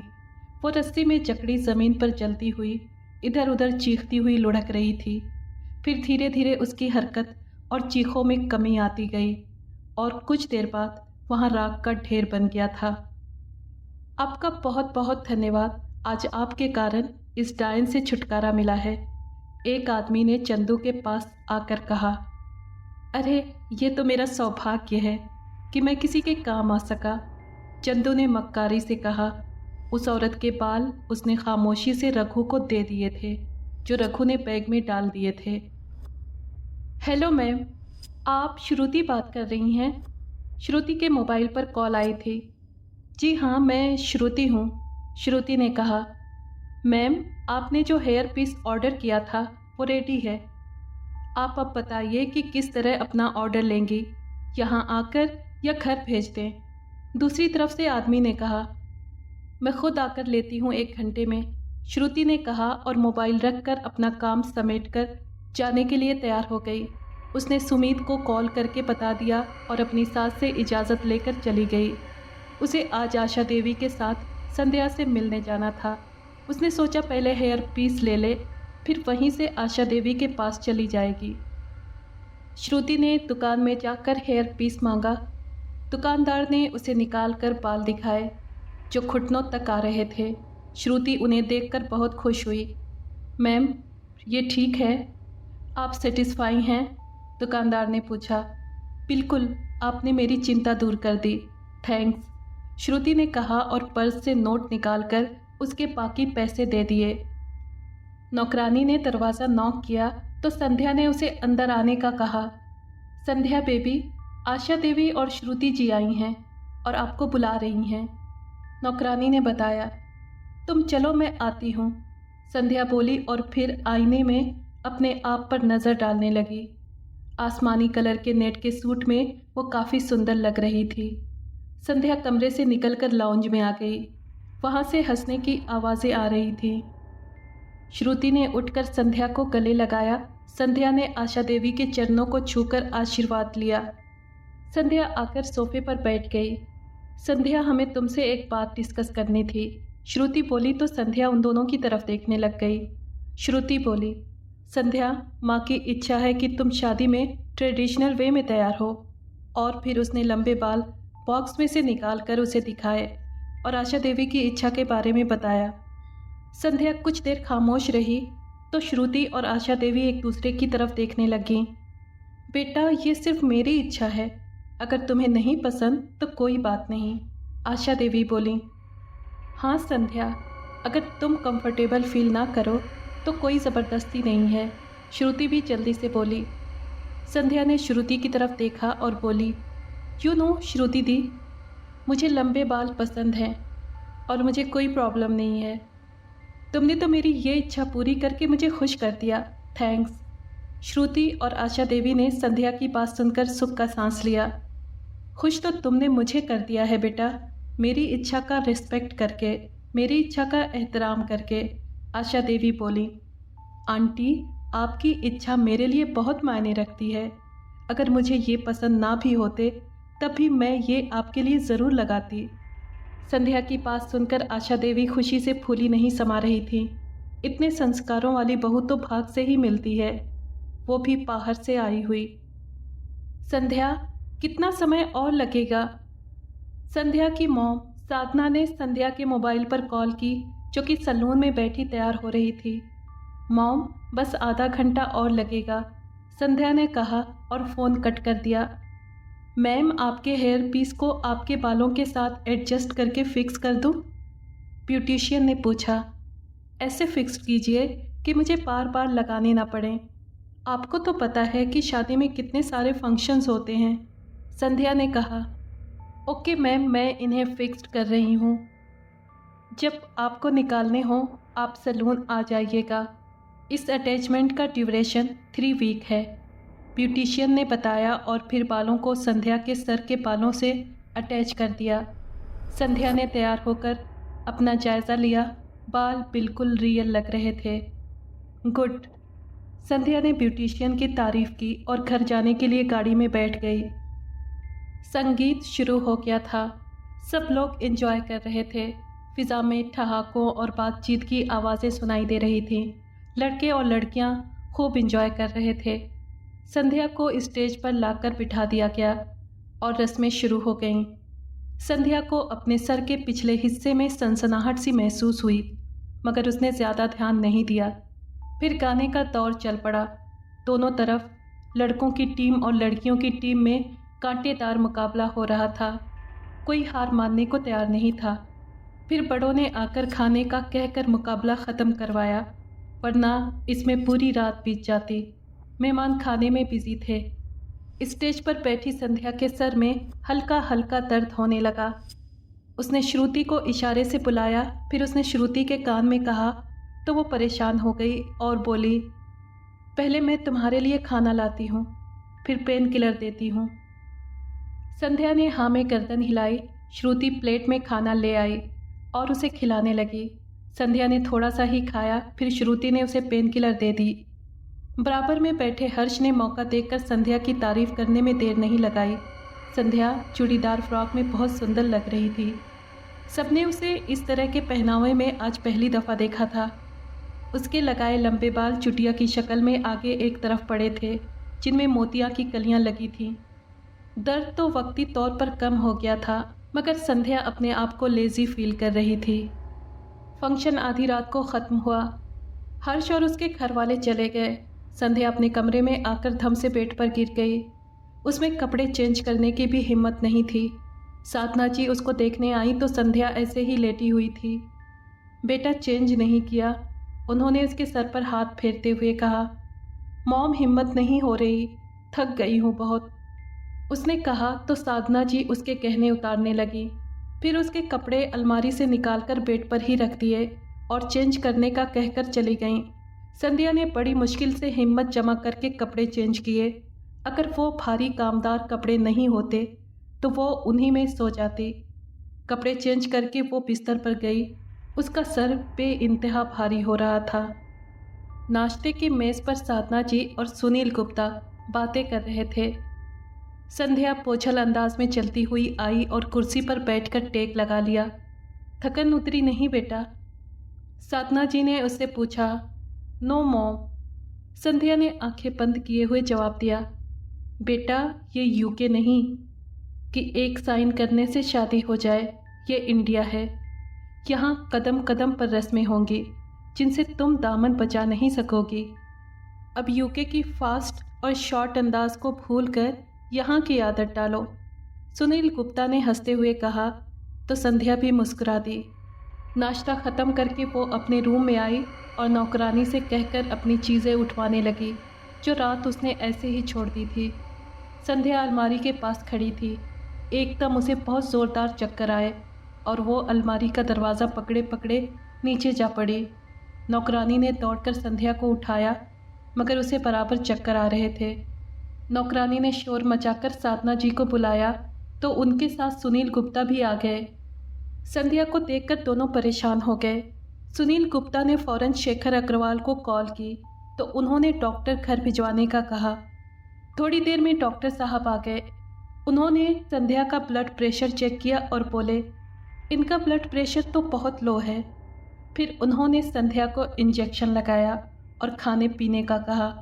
वो रस्सी में जकड़ी ज़मीन पर जलती हुई इधर उधर चीखती हुई लुढ़क रही थी। फिर धीरे धीरे उसकी हरकत और चीखों में कमी आती गई और कुछ देर बाद वहाँ राख का ढेर बन गया था। आपका बहुत बहुत धन्यवाद, आज आपके कारण इस डायन से छुटकारा मिला है, एक आदमी ने चंदू के पास आकर कहा। अरे ये तो मेरा सौभाग्य है कि मैं किसी के काम आ सका, चंदू ने मक्कारी से कहा। उस औरत के बाल उसने खामोशी से रघु को दे दिए थे जो रघु ने बैग में डाल दिए थे। हेलो मैम, आप श्रुति बात कर रही हैं? श्रुति के मोबाइल पर कॉल आई थी। जी हाँ, मैं श्रुति हूँ, श्रुति ने कहा। मैम, आपने जो हेयर पीस ऑर्डर किया था वो रेडी है। आप अब बताइए कि किस तरह अपना ऑर्डर लेंगी, यहाँ आकर या घर भेज दें? दूसरी तरफ से आदमी ने कहा। मैं खुद आकर लेती हूँ 1 घंटे में, श्रुति ने कहा और मोबाइल रखकर अपना काम समेटकर जाने के लिए तैयार हो गई। उसने सुमीत को कॉल करके बता दिया और अपनी सास से इजाज़त लेकर चली गई। उसे आज आशा देवी के साथ संध्या से मिलने जाना था। उसने सोचा पहले हेयर पीस ले ले, फिर वहीं से आशा देवी के पास चली जाएगी। श्रुति ने दुकान में जाकर हेयर पीस मांगा। दुकानदार ने उसे निकाल कर बाल दिखाए जो घुटनों तक आ रहे थे। श्रुति उन्हें देखकर बहुत खुश हुई। मैम, ये ठीक है, आप सेटिस्फाई हैं? दुकानदार ने पूछा। बिल्कुल, आपने मेरी चिंता दूर कर दी, थैंक्स, श्रुति ने कहा और पर्स से नोट निकालकर उसके बाकी पैसे दे दिए। नौकरानी ने दरवाज़ा नॉक किया तो संध्या ने उसे अंदर आने का कहा। संध्या बेबी, आशा देवी और श्रुति जी आई हैं और आपको बुला रही हैं, नौकरानी ने बताया। तुम चलो, मैं आती हूँ, संध्या बोली और फिर आईने में अपने आप पर नज़र डालने लगी। आसमानी कलर के नेट के सूट में वो काफ़ी सुंदर लग रही थी। संध्या कमरे से निकलकर लाउंज में आ गई। वहाँ से हंसने की आवाज़ें आ रही थीं। श्रुति ने उठकर संध्या को गले लगाया। संध्या ने आशा देवी के चरणों को छूकर आशीर्वाद लिया। संध्या आकर सोफे पर बैठ गई। संध्या, हमें तुमसे एक बात डिस्कस करनी थी, श्रुति बोली तो संध्या उन दोनों की तरफ देखने लग गई। श्रुति बोली, संध्या, माँ की इच्छा है कि तुम शादी में ट्रेडिशनल वे में तैयार हो। और फिर उसने लंबे बाल बॉक्स में से निकाल कर उसे दिखाए और आशा देवी की इच्छा के बारे में बताया। संध्या कुछ देर खामोश रही तो श्रुति और आशा देवी एक दूसरे की तरफ देखने लगीं। बेटा, ये सिर्फ मेरी इच्छा है, अगर तुम्हें नहीं पसंद तो कोई बात नहीं, आशा देवी बोली। हाँ संध्या, अगर तुम कंफर्टेबल फील ना करो तो कोई ज़बरदस्ती नहीं है, श्रुति भी जल्दी से बोली। संध्या ने श्रुति की तरफ देखा और बोली, यू नो श्रुति दी, मुझे लंबे बाल पसंद हैं और मुझे कोई प्रॉब्लम नहीं है। तुमने तो मेरी ये इच्छा पूरी करके मुझे खुश कर दिया, थैंक्स। श्रुति और आशा देवी ने संध्या की बात सुनकर सुख का सांस लिया। खुश तो तुमने मुझे कर दिया है बेटा, मेरी इच्छा का रिस्पेक्ट करके, मेरी इच्छा का एहतराम करके, आशा देवी बोली। आंटी, आपकी इच्छा मेरे लिए बहुत मायने रखती है। अगर मुझे ये पसंद ना भी होते तब भी मैं ये आपके लिए ज़रूर लगाती। संध्या की बात सुनकर आशा देवी खुशी से फूली नहीं समा रही थी। इतने संस्कारों वाली बहू तो भाग से ही मिलती है, वो भी बाहर से आई हुई। संध्या, कितना समय और लगेगा? संध्या की मॉम साधना ने संध्या के मोबाइल पर कॉल की, जो कि सैलून में बैठी तैयार हो रही थी। मॉम, बस आधा घंटा और लगेगा, संध्या ने कहा और फ़ोन कट कर दिया। मैम, आपके हेयर पीस को आपके बालों के साथ एडजस्ट करके फ़िक्स कर दूं? ब्यूटिशियन ने पूछा। ऐसे फ़िक्स कीजिए कि मुझे बार बार लगाने ना पड़े। आपको तो पता है कि शादी में कितने सारे फंक्शंस होते हैं, संध्या ने कहा। ओके मैम, मैं इन्हें फ़िक्स्ड कर रही हूँ। जब आपको निकालने हो आप सैलून आ जाइएगा। इस अटैचमेंट का ड्यूरेशन 3 वीक है, ब्यूटिशियन ने बताया और फिर बालों को संध्या के सर के बालों से अटैच कर दिया। संध्या ने तैयार होकर अपना जायज़ा लिया। बाल बिल्कुल रियल लग रहे थे। गुड, संध्या ने ब्यूटिशियन की तारीफ़ की और घर जाने के लिए गाड़ी में बैठ गई। संगीत शुरू हो गया था। सब लोग एंजॉय कर रहे थे। फ़िज़ा में ठहाकों और बातचीत की आवाज़ें सुनाई दे रही थीं। लड़के और लड़कियां खूब एंजॉय कर रहे थे। संध्या को स्टेज पर लाकर बिठा दिया गया और रस्में शुरू हो गईं। संध्या को अपने सर के पिछले हिस्से में सनसनाहट सी महसूस हुई, मगर उसने ज़्यादा ध्यान नहीं दिया। फिर गाने का दौर चल पड़ा। दोनों तरफ लड़कों की टीम और लड़कियों की टीम में कांटेदार मुकाबला हो रहा था। कोई हार मानने को तैयार नहीं था। फिर बड़ों ने आकर खाने का कहकर मुकाबला ख़त्म करवाया, वरना इसमें पूरी रात बीत जाती। मेहमान खाने में बिजी थे। स्टेज पर बैठी संध्या के सर में हल्का हल्का दर्द होने लगा। उसने श्रुति को इशारे से बुलाया। फिर उसने श्रुति के कान में कहा तो वो परेशान हो गई और बोली, पहले मैं तुम्हारे लिए खाना लाती हूँ, फिर पेन किलर देती हूँ। संध्या ने हाँ में गर्दन हिलाई। श्रुति प्लेट में खाना ले आई और उसे खिलाने लगी। संध्या ने थोड़ा सा ही खाया, फिर श्रुति ने उसे पेन किलर दे दी। बराबर में बैठे हर्ष ने मौका देखकर संध्या की तारीफ करने में देर नहीं लगाई। संध्या चूड़ीदार फ्रॉक में बहुत सुंदर लग रही थी। सबने उसे इस तरह के पहनावे में आज पहली दफ़ा देखा था। उसके लगाए लंबे बाल चुटिया की शक्ल में आगे एक तरफ पड़े थे, जिनमें मोतिया की कलियां लगी थीं। दर्द तो वक्ती तौर पर कम हो गया था, मगर संध्या अपने आप को लेज़ी फील कर रही थी। फंक्शन आधी रात को ख़त्म हुआ। हर्ष और उसके घर वाले चले गए। संध्या अपने कमरे में आकर धम से बेड पर गिर गई। उसमें कपड़े चेंज करने की भी हिम्मत नहीं थी। साधना जी उसको देखने आई तो संध्या ऐसे ही लेटी हुई थी। बेटा चेंज नहीं किया, उन्होंने उसके सर पर हाथ फेरते हुए कहा। मॉम हिम्मत नहीं हो रही, थक गई हूँ बहुत, उसने कहा तो साधना जी उसके कहने उतारने लगी। फिर उसके कपड़े अलमारी से निकालकर बेड पर ही रख दिए और चेंज करने का कहकर चली गईं। संध्या ने बड़ी मुश्किल से हिम्मत जमा करके कपड़े चेंज किए। अगर वो भारी कामदार कपड़े नहीं होते तो वो उन्हीं में सो जाती। कपड़े चेंज करके वो बिस्तर पर गई। उसका सर बेइंतहा भारी हो रहा था। नाश्ते की मेज़ पर साधना जी और सुनील गुप्ता बातें कर रहे थे। संध्या बोझल अंदाज में चलती हुई आई और कुर्सी पर बैठकर टेक लगा लिया। थकन उतरी नहीं बेटा? साधना जी ने उससे पूछा। No mom. संध्या ने आंखें बंद किए हुए जवाब दिया। बेटा, ये यूके नहीं कि एक साइन करने से शादी हो जाए। ये इंडिया है। यहाँ कदम कदम पर रस्में होंगी जिनसे तुम दामन बचा नहीं सकोगी। अब यूके की फास्ट और शॉर्ट अंदाज को भूलकर यहाँ की आदत डालो। सुनील गुप्ता ने हंसते हुए कहा तो संध्या भी मुस्कुरा दी। नाश्ता ख़त्म करके वो अपने रूम में आई और नौकरानी से कहकर अपनी चीज़ें उठवाने लगी जो रात उसने ऐसे ही छोड़ दी थी। संध्या अलमारी के पास खड़ी थी। एकदम उसे बहुत ज़ोरदार चक्कर आए और वो अलमारी का दरवाज़ा पकड़े पकड़े नीचे जा पड़ी। नौकरानी ने दौड़कर संध्या को उठाया मगर उसे बराबर चक्कर आ रहे थे। नौकरानी ने शोर मचाकर साधना जी को बुलाया तो उनके साथ सुनील गुप्ता भी आ गए। संध्या को देखकर दोनों परेशान हो गए। सुनील गुप्ता ने फ़ौरन शेखर अग्रवाल को कॉल की तो उन्होंने डॉक्टर घर भिजवाने का कहा। थोड़ी देर में डॉक्टर साहब आ गए। उन्होंने संध्या का ब्लड प्रेशर चेक किया और बोले, इनका ब्लड प्रेशर तो बहुत लो है। फिर उन्होंने संध्या को इंजेक्शन लगाया और खाने पीने का कहा।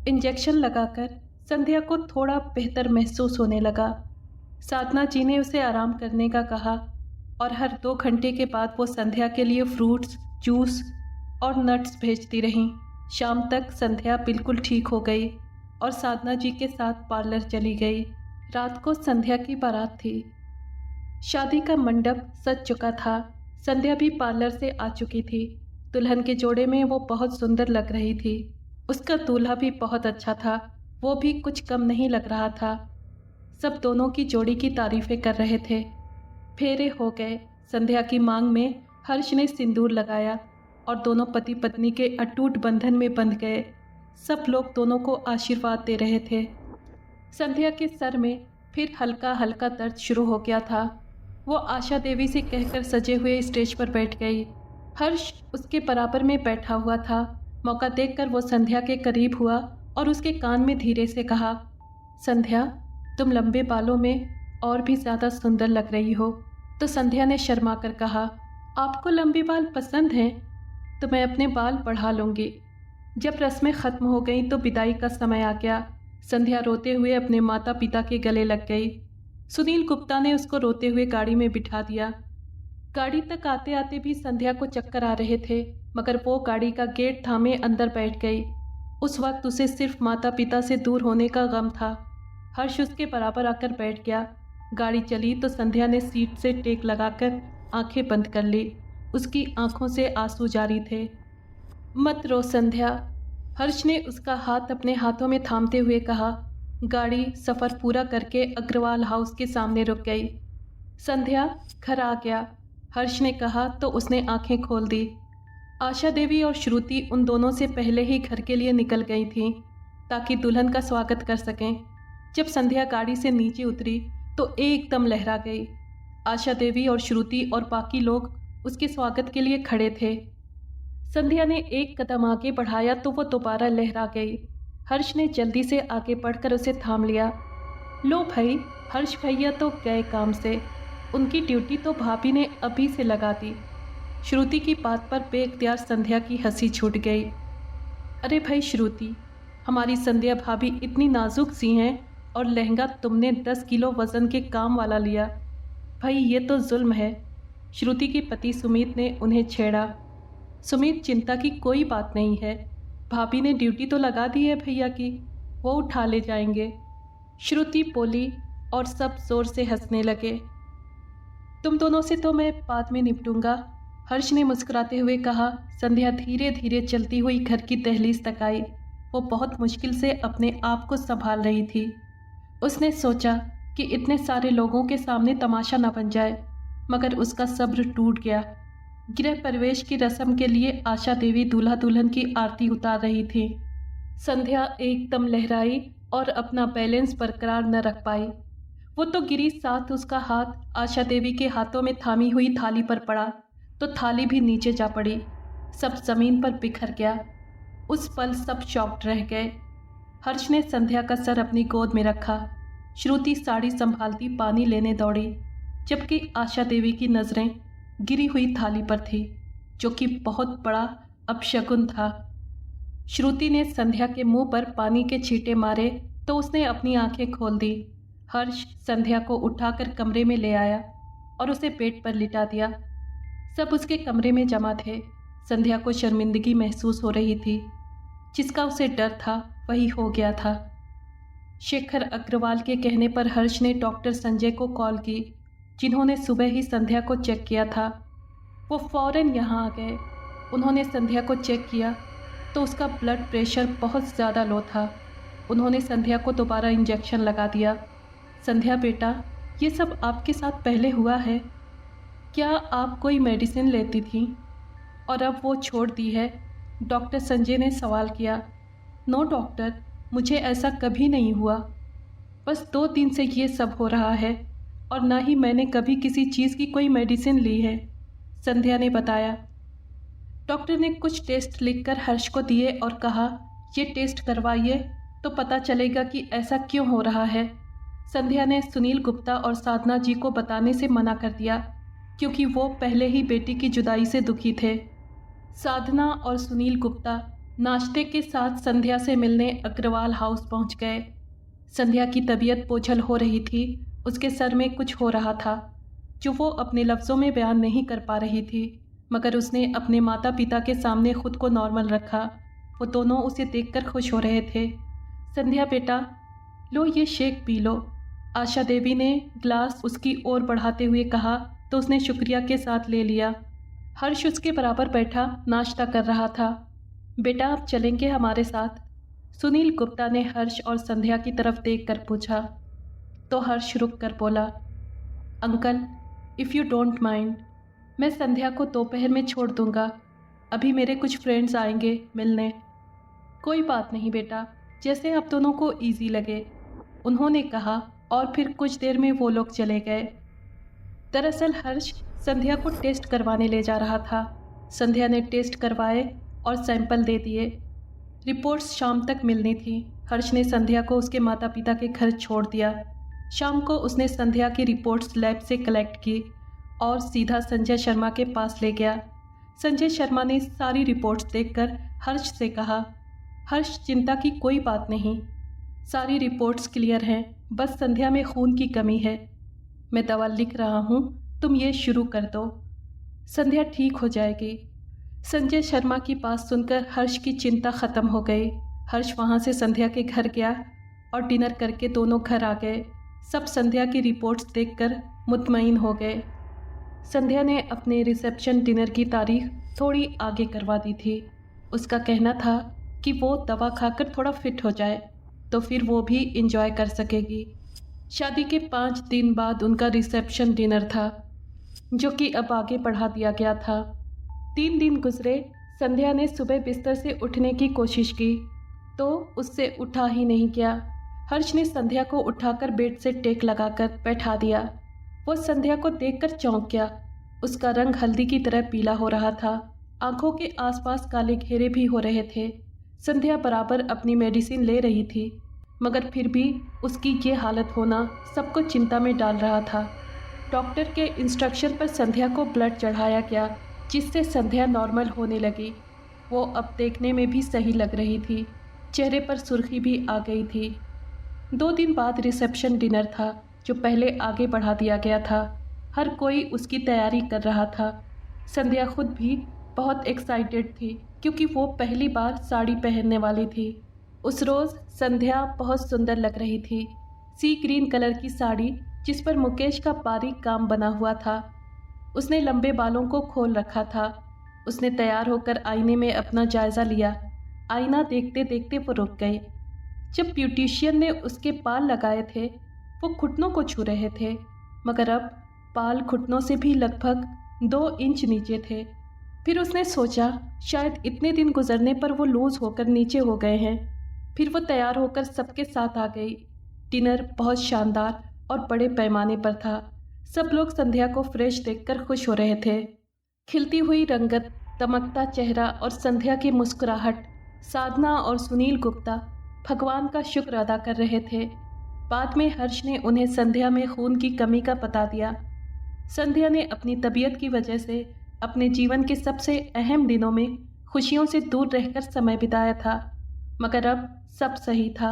इंजेक्शन लगाकर संध्या को थोड़ा बेहतर महसूस होने लगा। साधना जी ने उसे आराम करने का कहा और हर 2 घंटे के बाद वो संध्या के लिए फ्रूट्स, जूस और नट्स भेजती रहीं। शाम तक संध्या बिल्कुल ठीक हो गई और साधना जी के साथ पार्लर चली गई। रात को संध्या की बारात थी। शादी का मंडप सज चुका था। संध्या भी पार्लर से आ चुकी थी। दुल्हन के जोड़े में वो बहुत सुंदर लग रही थी। उसका दूल्हा भी बहुत अच्छा था। वो भी कुछ कम नहीं लग रहा था। सब दोनों की जोड़ी की तारीफ़ें कर रहे थे। फेरे हो गए। संध्या की मांग में हर्ष ने सिंदूर लगाया और दोनों पति पत्नी के अटूट बंधन में बंध गए। सब लोग दोनों को आशीर्वाद दे रहे थे। संध्या के सर में फिर हल्का हल्का दर्द शुरू हो गया था। वो आशा देवी से कहकर सजे हुए स्टेज पर बैठ गई। हर्ष उसके बराबर में बैठा हुआ था। मौका देखकर वो संध्या के करीब हुआ और उसके कान में धीरे से कहा, संध्या, तुम लंबे बालों में और भी ज़्यादा सुंदर लग रही हो। तो संध्या ने शर्मा कर कहा, आपको लंबे बाल पसंद हैं तो मैं अपने बाल बढ़ा लूँगी। जब रस्में ख़त्म हो गईं तो विदाई का समय आ गया। संध्या रोते हुए अपने माता पिता के गले लग गई। सुनील गुप्ता ने उसको रोते हुए गाड़ी में बिठा दिया। गाड़ी तक आते आते भी संध्या को चक्कर आ रहे थे मगर वो गाड़ी का गेट थामे अंदर बैठ गई। उस वक्त उसे सिर्फ माता पिता से दूर होने का गम था। हर्ष उसके बराबर आकर बैठ गया। गाड़ी चली तो संध्या ने सीट से टेक लगाकर आंखें बंद कर ली। उसकी आंखों से आंसू जारी थे। मत रो संध्या, हर्ष ने उसका हाथ अपने हाथों में थामते हुए कहा। गाड़ी सफ़र पूरा करके अग्रवाल हाउस के सामने रुक गई। संध्या, घर आ गया, हर्ष ने कहा तो उसने आंखें खोल दी। आशा देवी और श्रुति उन दोनों से पहले ही घर के लिए निकल गई थीं ताकि दुल्हन का स्वागत कर सकें। जब संध्या गाड़ी से नीचे उतरी तो एकदम लहरा गई। आशा देवी और श्रुति और बाकी लोग उसके स्वागत के लिए खड़े थे। संध्या ने एक कदम आगे बढ़ाया तो वो दोबारा लहरा गई। हर्ष ने जल्दी से आगे बढ़कर उसे थाम लिया। लो भाई, हर्ष भैया तो गए काम से, उनकी ड्यूटी तो भाभी ने अभी से लगा दी। श्रुति की बात पर बेख्तियार संध्या की हंसी छूट गई। अरे भाई श्रुति, हमारी संध्या भाभी इतनी नाजुक सी हैं और लहंगा तुमने 10 किलो वज़न के काम वाला लिया। भाई ये तो जुल्म है। श्रुति के पति सुमित ने उन्हें छेड़ा। सुमित, चिंता की कोई बात नहीं है, भाभी ने ड्यूटी तो लगा दी है भैया की, वो उठा ले जाएंगे, श्रुति बोली और सब जोर से हंसने लगे। तुम दोनों से तो मैं बाद में निपटूंगा, हर्ष ने मुस्कुराते हुए कहा। संध्या धीरे धीरे चलती हुई घर की दहलीज तक आई। वो बहुत मुश्किल से अपने आप को संभाल रही थी। उसने सोचा कि इतने सारे लोगों के सामने तमाशा न बन जाए, मगर उसका सब्र टूट गया। गृह प्रवेश की रस्म के लिए आशा देवी दूल्हा दुल्हन की आरती उतार रही थी। संध्या एकदम लहराई और अपना बैलेंस बरकरार न रख पाई। वो तो गिरी, साथ उसका हाथ आशा देवी के हाथों में थामी हुई थाली पर पड़ा तो थाली भी नीचे जा पड़ी। सब जमीन पर बिखर गया। उस पल सब शॉक्ड रह गए। हर्ष ने संध्या का सर अपनी गोद में रखा। श्रुति साड़ी संभालती पानी लेने दौड़ी, जबकि आशा देवी की नज़रें गिरी हुई थाली पर थी, जो कि बहुत बड़ा अपशगुन था। श्रुति ने संध्या के मुंह पर पानी के छींटे मारे तो उसने अपनी आंखें खोल दी। हर्ष संध्या को उठाकर कमरे में ले आया और उसे बेड पर लिटा दिया। सब उसके कमरे में जमा थे। संध्या को शर्मिंदगी महसूस हो रही थी। जिसका उसे डर था वही हो गया था। शेखर अग्रवाल के कहने पर हर्ष ने डॉक्टर संजय को कॉल की, जिन्होंने सुबह ही संध्या को चेक किया था। वो फ़ौरन यहाँ आ गए। उन्होंने संध्या को चेक किया तो उसका ब्लड प्रेशर बहुत ज़्यादा लो था। उन्होंने संध्या को दोबारा इंजेक्शन लगा दिया। संध्या बेटा, ये सब आपके साथ पहले हुआ है? क्या आप कोई मेडिसिन लेती थी और अब वो छोड़ दी है? डॉक्टर संजय ने सवाल किया। नो डॉक्टर, मुझे ऐसा कभी नहीं हुआ। बस 2 दिन से ये सब हो रहा है और ना ही मैंने कभी किसी चीज़ की कोई मेडिसिन ली है, संध्या ने बताया। डॉक्टर ने कुछ टेस्ट लिखकर हर्ष को दिए और कहा, ये टेस्ट करवाइए तो पता चलेगा कि ऐसा क्यों हो रहा है। संध्या ने सुनील गुप्ता और साधना जी को बताने से मना कर दिया, क्योंकि वो पहले ही बेटी की जुदाई से दुखी थे। साधना और सुनील गुप्ता नाश्ते के साथ संध्या से मिलने अग्रवाल हाउस पहुंच गए। संध्या की तबीयत बोझल हो रही थी। उसके सर में कुछ हो रहा था जो वो अपने लफ्ज़ों में बयान नहीं कर पा रही थी, मगर उसने अपने माता पिता के सामने खुद को नॉर्मल रखा। वो दोनों उसे देखकर खुश हो रहे थे। संध्या बेटा, लो ये shake P low, Asha Devi ने ग्लास उसकी ओर बढ़ाते हुए कहा तो उसने शुक्रिया के साथ ले लिया। हर्ष उसके बराबर बैठा नाश्ता कर रहा था। बेटा, आप चलेंगे हमारे साथ? सुनील गुप्ता ने हर्ष और संध्या की तरफ देखकर पूछा तो हर्ष रुक कर बोला, uncle, if you don't mind, मैं संध्या को दोपहर में छोड़ दूंगा। अभी मेरे कुछ फ्रेंड्स आएंगे मिलने। कोई बात नहीं बेटा, जैसे आप दोनों को इजी लगे, उन्होंने कहा और फिर कुछ देर में वो लोग चले गए। दरअसल हर्ष संध्या को टेस्ट करवाने ले जा रहा था। संध्या ने टेस्ट करवाए और सैंपल दे दिए। रिपोर्ट्स शाम तक मिलनी थी। हर्ष ने संध्या को उसके माता पिता के घर छोड़ दिया। शाम को उसने संध्या की रिपोर्ट्स लैब से कलेक्ट की और सीधा संजय शर्मा के पास ले गया। संजय शर्मा ने सारी रिपोर्ट्स देखकर हर्ष से कहा, हर्ष, चिंता की कोई बात नहीं, सारी रिपोर्ट्स क्लियर हैं, बस संध्या में खून की कमी है। मैं दवा लिख रहा हूँ, तुम ये शुरू कर दो, संध्या ठीक हो जाएगी। संजय शर्मा की बात सुनकर हर्ष की चिंता ख़त्म हो गई। हर्ष वहाँ से संध्या के घर गया और डिनर करके दोनों घर आ गए। सब संध्या की रिपोर्ट्स देखकर मुतमईन हो गए। संध्या ने अपने रिसेप्शन डिनर की तारीख थोड़ी आगे करवा दी थी। उसका कहना था कि वो दवा खाकर थोड़ा फिट हो जाए तो फिर वो भी इंजॉय कर सकेगी। शादी के 5 दिन बाद उनका रिसेप्शन डिनर था, जो कि अब आगे बढ़ा दिया गया था। 3 दिन गुजरे। संध्या ने सुबह बिस्तर से उठने की कोशिश की तो उससे उठा ही नहीं गया। हर्ष ने संध्या को उठाकर बेड से टेक लगाकर बैठा दिया। वो संध्या को देखकर चौंक गया। उसका रंग हल्दी की तरह पीला हो रहा था। आंखों के आसपास काले घेरे भी हो रहे थे। संध्या बराबर अपनी मेडिसिन ले रही थी, मगर फिर भी उसकी ये हालत होना सबको चिंता में डाल रहा था। डॉक्टर के इंस्ट्रक्शन पर संध्या को ब्लड चढ़ाया गया, जिससे संध्या नॉर्मल होने लगी। वो अब देखने में भी सही लग रही थी। चेहरे पर सुर्खी भी आ गई थी। 2 दिन बाद रिसेप्शन डिनर था, जो पहले आगे बढ़ा दिया गया था। हर कोई उसकी तैयारी कर रहा था। संध्या खुद भी बहुत एक्साइटेड थी, क्योंकि वो पहली बार साड़ी पहनने वाली थी। उस रोज़ संध्या बहुत सुंदर लग रही थी। सी ग्रीन कलर की साड़ी, जिस पर मुकेश का बारीक काम बना हुआ था। उसने लंबे बालों को खोल रखा था। उसने तैयार होकर आईने में अपना जायज़ा लिया। आईना देखते देखते वो रुक गई। जब ब्यूटिशियन ने उसके बाल लगाए थे, वो घुटनों को छू रहे थे, मगर अब बाल घुटनों से भी लगभग 2 इंच नीचे थे। फिर उसने सोचा शायद इतने दिन गुजरने पर वो लूज होकर नीचे हो गए हैं। फिर वो तैयार होकर सबके साथ आ गई। डिनर बहुत शानदार और बड़े पैमाने पर था। सब लोग संध्या को फ्रेश देखकर खुश हो रहे थे। खिलती हुई रंगत, दमकता चेहरा और संध्या की मुस्कुराहट, साधना और सुनील गुप्ता भगवान का शुक्र अदा कर रहे थे। बाद में हर्ष ने उन्हें संध्या में खून की कमी का बता दिया। संध्या ने अपनी तबीयत की वजह से अपने जीवन के सबसे अहम दिनों में खुशियों से दूर रहकर समय बिताया था, मगर अब सब सही था।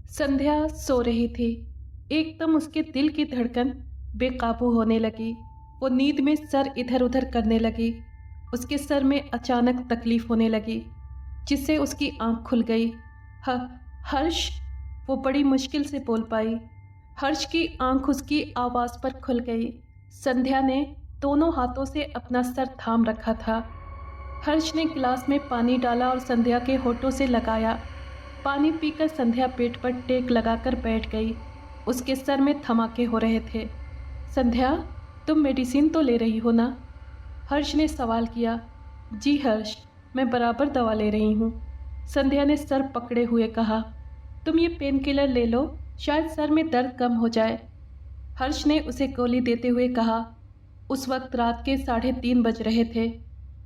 संध्या सो रही थी। एकदम उसके दिल की धड़कन बेकाबू होने लगी। वो नींद में सर इधर उधर करने लगी। उसके सर में अचानक तकलीफ होने लगी, जिससे उसकी आंख खुल गई। हर्ष, वो बड़ी मुश्किल से बोल पाई। हर्ष की आंख उसकी आवाज़ पर खुल गई। संध्या ने दोनों हाथों से अपना सर थाम रखा था। हर्ष ने गिलास में पानी डाला और संध्या के होठों से लगाया। पानी पीकर संध्या पेट पर टेक लगाकर बैठ गई। उसके सर में धमाके हो रहे थे। संध्या, तुम मेडिसिन तो ले रही हो ना? हर्ष ने सवाल किया। जी हर्ष, मैं बराबर दवा ले रही हूँ, संध्या ने सर पकड़े हुए कहा। तुम ये पेन किलर ले लो, शायद सर में दर्द कम हो जाए, हर्ष ने उसे गोली देते हुए कहा। उस वक्त रात के 3:30 बज रहे थे।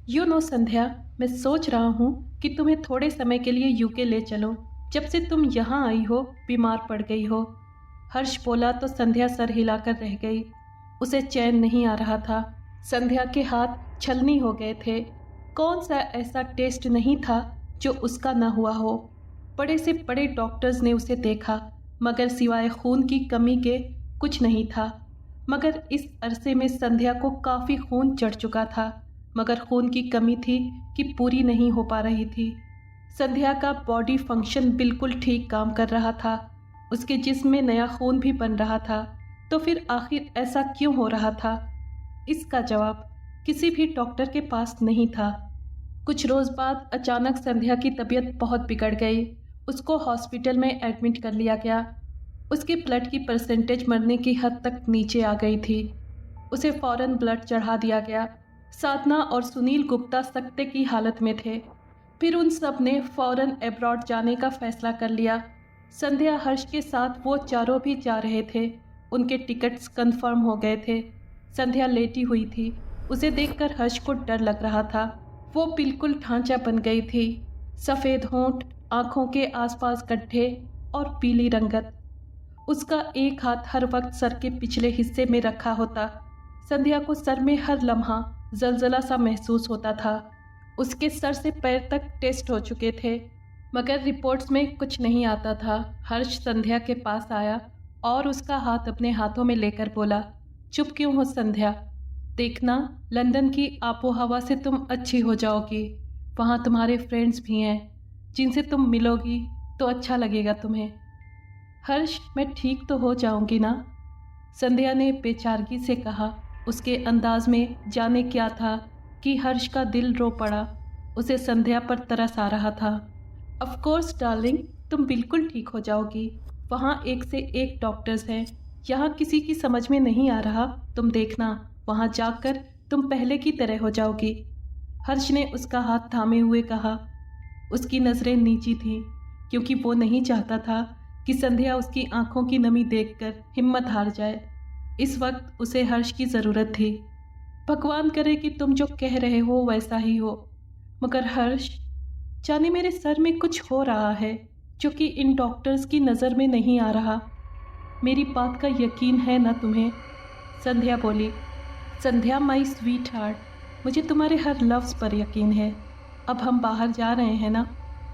यू नो संध्या, मैं सोच रहा हूँ कि तुम्हें थोड़े समय के लिए यूके ले चलो। जब से तुम यहाँ आई हो बीमार पड़ गई हो। हर्ष बोला तो संध्या सर हिलाकर रह गई। उसे चैन नहीं आ रहा था। संध्या के हाथ छलनी हो गए थे। कौन सा ऐसा टेस्ट नहीं था जो उसका ना हुआ हो। बड़े से बड़े डॉक्टर्स ने उसे देखा, मगर सिवाय खून की कमी के कुछ नहीं था। मगर इस अरसे में संध्या को काफ़ी खून चढ़ चुका था, मगर खून की कमी थी कि पूरी नहीं हो पा रही थी। संध्या का बॉडी फंक्शन बिल्कुल ठीक काम कर रहा था। उसके जिस्म में नया खून भी बन रहा था। तो फिर आखिर ऐसा क्यों हो रहा था? इसका जवाब किसी भी डॉक्टर के पास नहीं था। कुछ रोज़ बाद अचानक संध्या की तबीयत बहुत बिगड़ गई। उसको हॉस्पिटल में एडमिट कर लिया गया। उसके ब्लड की परसेंटेज मरने की हद तक नीचे आ गई थी। उसे फ़ौरन ब्लड चढ़ा दिया गया। साधना और सुनील गुप्ता सकते की हालत में थे। फिर उन सब ने फ़ौरन अब्रॉड जाने का फ़ैसला कर लिया। संध्या हर्ष के साथ वो चारों भी जा रहे थे। उनके टिकट्स कंफर्म हो गए थे। संध्या लेटी हुई थी। उसे देखकर हर्ष को डर लग रहा था। वो बिल्कुल ढांचा बन गई थी। सफ़ेद होंठ, आँखों के आसपास गड्ढे और पीली रंगत। उसका एक हाथ हर वक्त सर के पिछले हिस्से में रखा होता। संध्या को सर में हर लम्हा जलजला सा महसूस होता था। उसके सर से पैर तक टेस्ट हो चुके थे, मगर रिपोर्ट्स में कुछ नहीं आता था। हर्ष संध्या के पास आया और उसका हाथ अपने हाथों में लेकर बोला, चुप क्यों हो संध्या? देखना, लंदन की आबो हवा से तुम अच्छी हो जाओगी। वहाँ तुम्हारे फ्रेंड्स भी हैं जिनसे तुम मिलोगी तो अच्छा लगेगा तुम्हें। हर्ष, मैं ठीक तो हो जाऊंगी ना? संध्या ने बेचारगी से कहा। उसके अंदाज में जाने क्या था कि हर्ष का दिल रो पड़ा। उसे संध्या पर तरस आ रहा था। ऑफ कोर्स डार्लिंग, तुम बिल्कुल ठीक हो जाओगी। वहाँ एक से एक डॉक्टर्स हैं। यहाँ किसी की समझ में नहीं आ रहा। तुम देखना, वहाँ जाकर तुम पहले की तरह हो जाओगी। हर्ष ने उसका हाथ थामे हुए कहा। उसकी नज़रें नीची थीं, क्योंकि वो नहीं चाहता था कि संध्या उसकी आंखों की नमी देखकर हिम्मत हार जाए। इस वक्त उसे हर्ष की ज़रूरत थी। भगवान करे कि तुम जो कह रहे हो वैसा ही हो। मगर हर्ष, जाने मेरे सर में कुछ हो रहा है जो कि इन डॉक्टर्स की नज़र में नहीं आ रहा। मेरी बात का यकीन है ना तुम्हें? संध्या बोली। संध्या माई स्वीट हार्ट, मुझे तुम्हारे हर लफ्ज़ पर यकीन है। अब हम बाहर जा रहे हैं ना,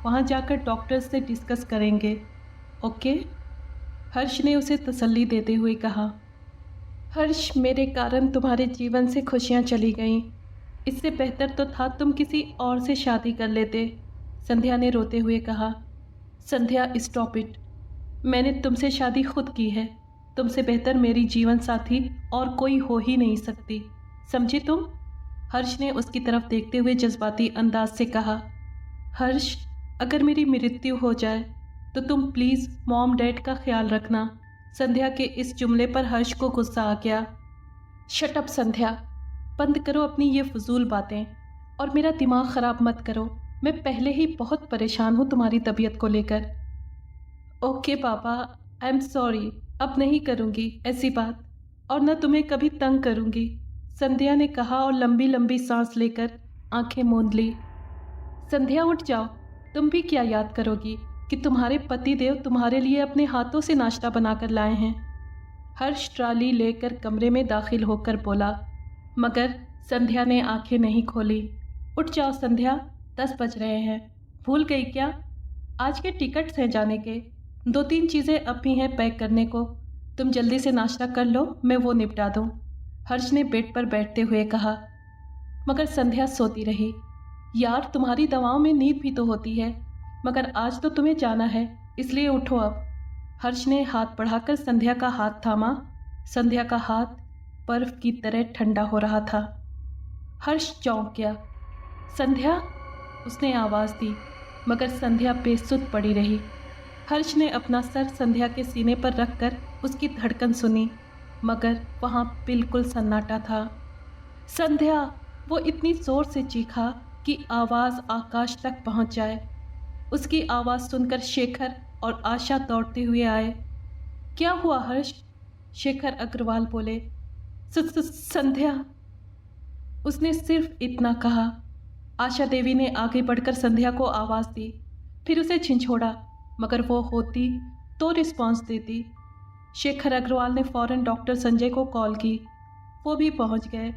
वहाँ जाकर डॉक्टर्स से डिस्कस करेंगे, ओके? हर्ष ने उसे तसल्ली देते हुए कहा। हर्ष, मेरे कारण तुम्हारे जीवन से खुशियाँ चली गईं। इससे बेहतर तो था तुम किसी और से शादी कर लेते, संध्या ने रोते हुए कहा। संध्या, स्टॉप इट। मैंने तुमसे शादी खुद की है। तुमसे बेहतर मेरी जीवन साथी और कोई हो ही नहीं सकती, समझी तुम? हर्ष ने उसकी तरफ देखते हुए जज्बाती अंदाज से कहा। हर्ष, अगर मेरी मृत्यु हो जाए तो तुम प्लीज़ मॉम डैड का ख्याल रखना। संध्या के इस जुमले पर हर्ष को गुस्सा आ गया। शट अप संध्या, बंद करो अपनी ये फजूल बातें। और मेरा दिमाग ख़राब मत करो। मैं पहले ही बहुत परेशान हूँ तुम्हारी तबीयत को लेकर। ओके पापा, आई एम सॉरी। अब नहीं करूँगी ऐसी बात, और न तुम्हें कभी तंग करूँगी, संध्या ने कहा और लंबी लंबी सांस लेकर आंखें मूंद ली। संध्या उठ जाओ, तुम भी क्या याद करोगी कि तुम्हारे पति देव तुम्हारे लिए अपने हाथों से नाश्ता बनाकर लाए हैं। हर्ष ट्राली लेकर कमरे में दाखिल होकर बोला, मगर संध्या ने आंखें नहीं खोली। उठ जाओ संध्या, 10 बज रहे हैं, भूल गई क्या? आज के टिकट्स हैं जाने के, 2-3 चीज़ें अब भी हैं पैक करने को। तुम जल्दी से नाश्ता कर लो, मैं वो निपटा दूँ, हर्ष ने बेड पर बैठते हुए कहा। मगर संध्या सोती रही। यार तुम्हारी दवाओं में नींद भी तो होती है, मगर आज तो तुम्हें जाना है, इसलिए उठो अब। हर्ष ने हाथ बढ़ाकर संध्या का हाथ थामा। संध्या का हाथ बर्फ की तरह ठंडा हो रहा था। हर्ष चौंक गया। संध्या, उसने आवाज़ दी, मगर संध्या बेसुध पड़ी रही। हर्ष ने अपना सर संध्या के सीने पर रखकर उसकी धड़कन सुनी, मगर वहाँ बिल्कुल सन्नाटा था। संध्या, वो इतनी ज़ोर से चीखा कि आवाज़ आकाश तक पहुँच जाए। उसकी आवाज़ सुनकर शेखर और आशा दौड़ते हुए आए। क्या हुआ हर्ष? शेखर अग्रवाल बोले। संध्या, उसने सिर्फ इतना कहा। आशा देवी ने आगे बढ़कर संध्या को आवाज़ दी, फिर उसे झिंझोड़ा, मगर वो होती तो रिस्पॉन्स देती। शेखर अग्रवाल ने फ़ौरन डॉक्टर संजय को कॉल की। वो भी पहुंच गए।